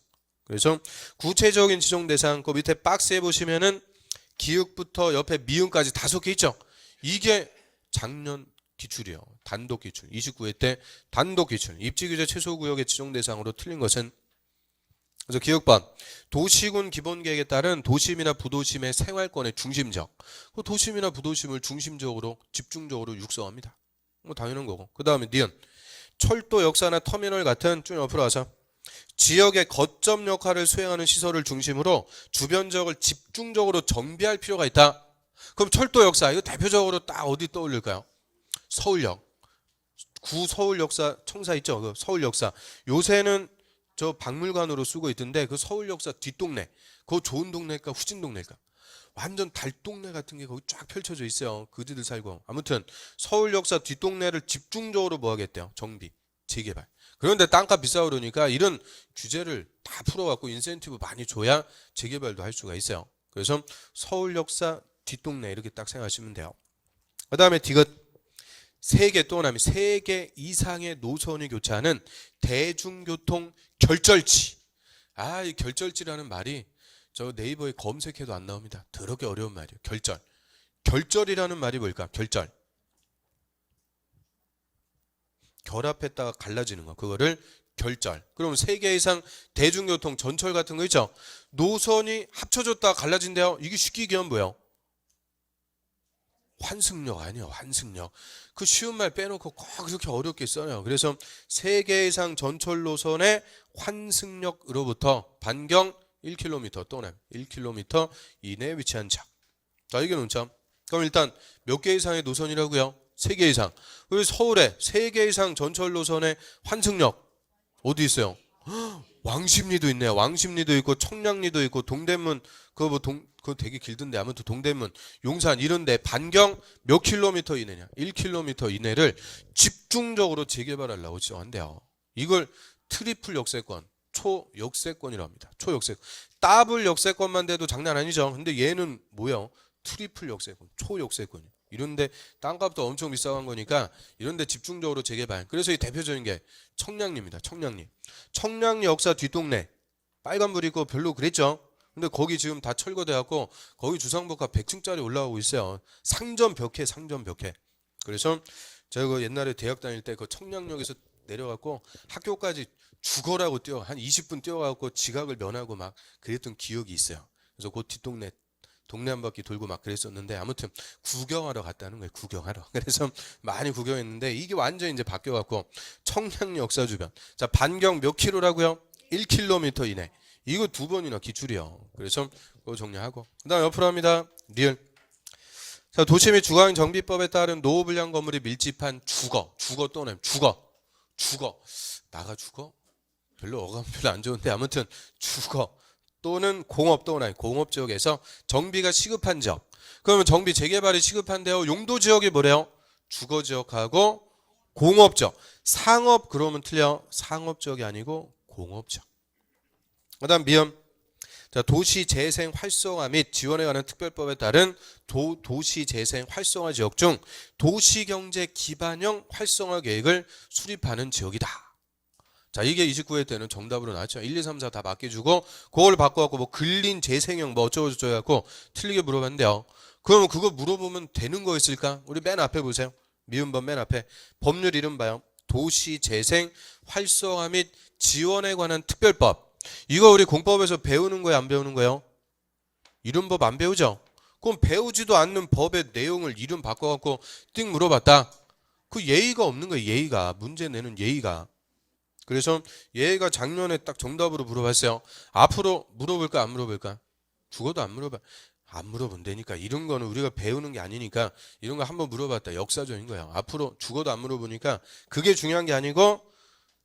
그래서 구체적인 지정 대상, 그 밑에 박스에 보시면은 기읍부터 옆에 미음까지 5개 있죠. 이게 작년 기출이요. 단독 기출. 29회 때 단독 기출. 입지 규제 최소 구역의 지정 대상으로 틀린 것은, 그래서 기억반 도시군 기본계획에 따른 도심이나 부도심의 생활권의 중심적. 그 도심이나 부도심을 중심적으로 집중적으로 육성합니다. 뭐 당연한 거고. 그 다음에 니은 철도 역사나 터미널 같은 쭉 옆으로 와서 지역의 거점 역할을 수행하는 시설을 중심으로 주변 지역을 집중적으로 정비할 필요가 있다. 그럼 철도 역사 이거 대표적으로 딱 어디 떠올릴까요? 서울역. 구서울 역사 청사 있죠. 그 서울 역사. 요새는 저 박물관으로 쓰고 있던데 그 서울 역사 뒷동네. 그거 좋은 동네일까 후진 동네일까? 완전 달동네 같은 게 거기 쫙 펼쳐져 있어요. 그지들 살고. 아무튼 서울 역사 뒷동네를 집중적으로 뭐 하겠대요? 정비, 재개발. 그런데 땅값 비싸고 그러니까 이런 규제를 다 풀어갖고 인센티브 많이 줘야 재개발도 할 수가 있어요. 그래서 서울 역사 뒷동네 이렇게 딱 생각하시면 돼요. 그 다음에 디귿 3개 또 하나 3개 이상의 노선이 교차하는 대중교통 결절지. 이 결절지라는 말이 저 네이버에 검색해도 안 나옵니다. 더럽게 어려운 말이에요. 결절. 결절이라는 말이 뭘까? 결절. 결합했다가 갈라지는 거. 그거를 결절. 그럼 3개 이상 대중교통 전철 같은 거 있죠? 노선이 합쳐졌다가 갈라진대요. 이게 쉽게 얘기하면 뭐예요? 환승역 아니에요. 환승역. 그 쉬운 말 빼놓고 꼭 그렇게 어렵게 써요. 그래서 3개 이상 전철 노선의 환승역으로부터 반경 1km 또는 1km 이내에 위치한 차. 자, 이게 논점. 그럼 일단 몇 개 이상의 노선이라고요? 3개 이상. 우리 서울에 3개 이상 전철 노선의 환승역 어디 있어요? 왕십리도 있네요. 왕십리도 있고 청량리도 있고 동대문 그거 되게 길던데 아무튼 동대문, 용산 이런데 반경 몇 킬로미터 이내냐? 1km 이내를 집중적으로 재개발하려고 지정한대요. 이걸 트리플 역세권, 초역세권이라고 합니다. 초역세권. 더블 역세권만 돼도 장난 아니죠. 근데 얘는 뭐야? 트리플 역세권, 초역세권. 이런데 땅값도 엄청 비싸간 거니까 이런데 집중적으로 재개발. 그래서 이 대표적인 게 청량리입니다. 청량리. 청량리 역사 뒷동네. 빨간불 있고 별로 그랬죠. 근데 거기 지금 다 철거돼갖고 거기 주상복합 100층짜리 올라오고 있어요. 상점 벽해, 상점 벽해. 그래서 제가 옛날에 대학 다닐 때 그 청량역에서 내려갖고 학교까지 죽어라고 한 20분 뛰어가고 지각을 면하고 막 그랬던 기억이 있어요. 그래서 그 뒷동네 동네 한 바퀴 돌고 막 그랬었는데 아무튼 구경하러 갔다는 거예요. 구경하러. 그래서 많이 구경했는데 이게 완전 이제 바뀌어갖고 청량 역사 주변. 자, 반경 몇 킬로라고요? 1km 이내. 이거 2번이나 기출이요. 그래서 그거 정리하고. 그다음 옆으로 합니다. 리을. 자, 도시 및 주거환경 정비법에 따른 노후 불량 건물이 밀집한 주거 또는 주거. 나가 주거? 별로 어감 별로 안 좋은데 아무튼 주거. 또는 공업 또는 공업 지역에서 정비가 시급한 지역. 그러면 정비 재개발이 시급한데요. 용도 지역이 뭐래요? 주거 지역하고 공업 지역. 상업 그러면 틀려. 상업 지역이 아니고 공업 지역. 그다음 미음. 자, 도시 재생 활성화 및 지원에 관한 특별법에 따른 도시 재생 활성화 지역 중 도시 경제 기반형 활성화 계획을 수립하는 지역이다. 자, 이게 29회 때는 정답으로 나왔죠. 1, 2, 3, 4 다 맡겨주고 그걸 바꿔갖고 뭐 근린 재생형 뭐 어쩌고저쩌고 해갖고 틀리게 물어봤는데요. 그러면 그거 물어보면 되는 거였을까? 우리 맨 앞에 보세요. 미음번 맨 앞에 법률 이름 봐요. 도시 재생 활성화 및 지원에 관한 특별법. 이거 우리 공법에서 배우는 거예요? 안 배우는 거예요? 이름 법 안 배우죠? 그럼 배우지도 않는 법의 내용을 이름 바꿔갖고 띵 물어봤다. 그 예의가 없는 거예요. 예의가. 문제 내는 예의가. 그래서 얘가 작년에 딱 정답으로 물어봤어요. 앞으로 물어볼까 안 물어볼까? 죽어도 안 물어봐. 안 물어본다니까. 이런 거는 우리가 배우는 게 아니니까 이런 거 한번 물어봤다. 역사적인 거야. 앞으로 죽어도 안 물어보니까 그게 중요한 게 아니고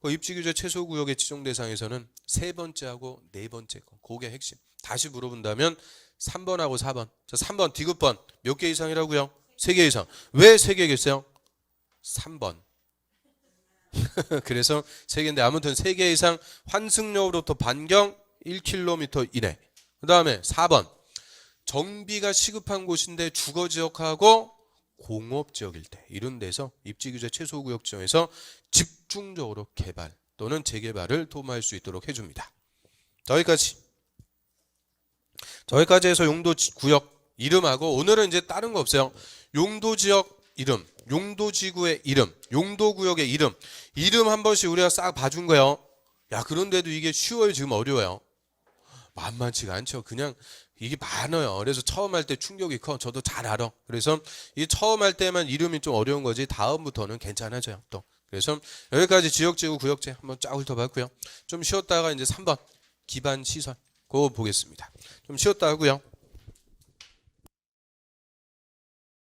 그 입지규제 최소구역의 지정 대상에서는 세 번째하고 네 번째 거. 그게 핵심. 다시 물어본다면 3번하고 4번. 자, 3번 디귿번 몇 개 이상이라고요? 3개 이상. 왜 3개겠어요? 3번. 그래서 3개인데 아무튼 3개 이상 환승역으로부터 반경 1km 이내. 그 다음에 4번. 정비가 시급한 곳인데 주거지역하고 공업지역일 때 이런 데서 입지규제 최소구역 지정에서 집중적으로 개발 또는 재개발을 도모할 수 있도록 해줍니다. 여기까지 해서 용도구역 이름하고 오늘은 이제 다른 거 없어요. 용도지역 이름, 용도지구의 이름, 용도구역의 이름 한 번씩 우리가 싹 봐준 거예요. 야, 그런데도 이게 쉬워요? 지금 어려워요? 만만치가 않죠. 그냥 이게 많아요. 그래서 처음 할 때 충격이 커. 저도 잘 알아. 그래서 이 처음 할 때만 이름이 좀 어려운 거지 다음부터는 괜찮아져요. 또 그래서 여기까지 지역지구 구역제 한번 쫙 훑어봤고요. 좀 쉬었다가 이제 3번 기반 시설 그거 보겠습니다. 좀 쉬었다 하고요.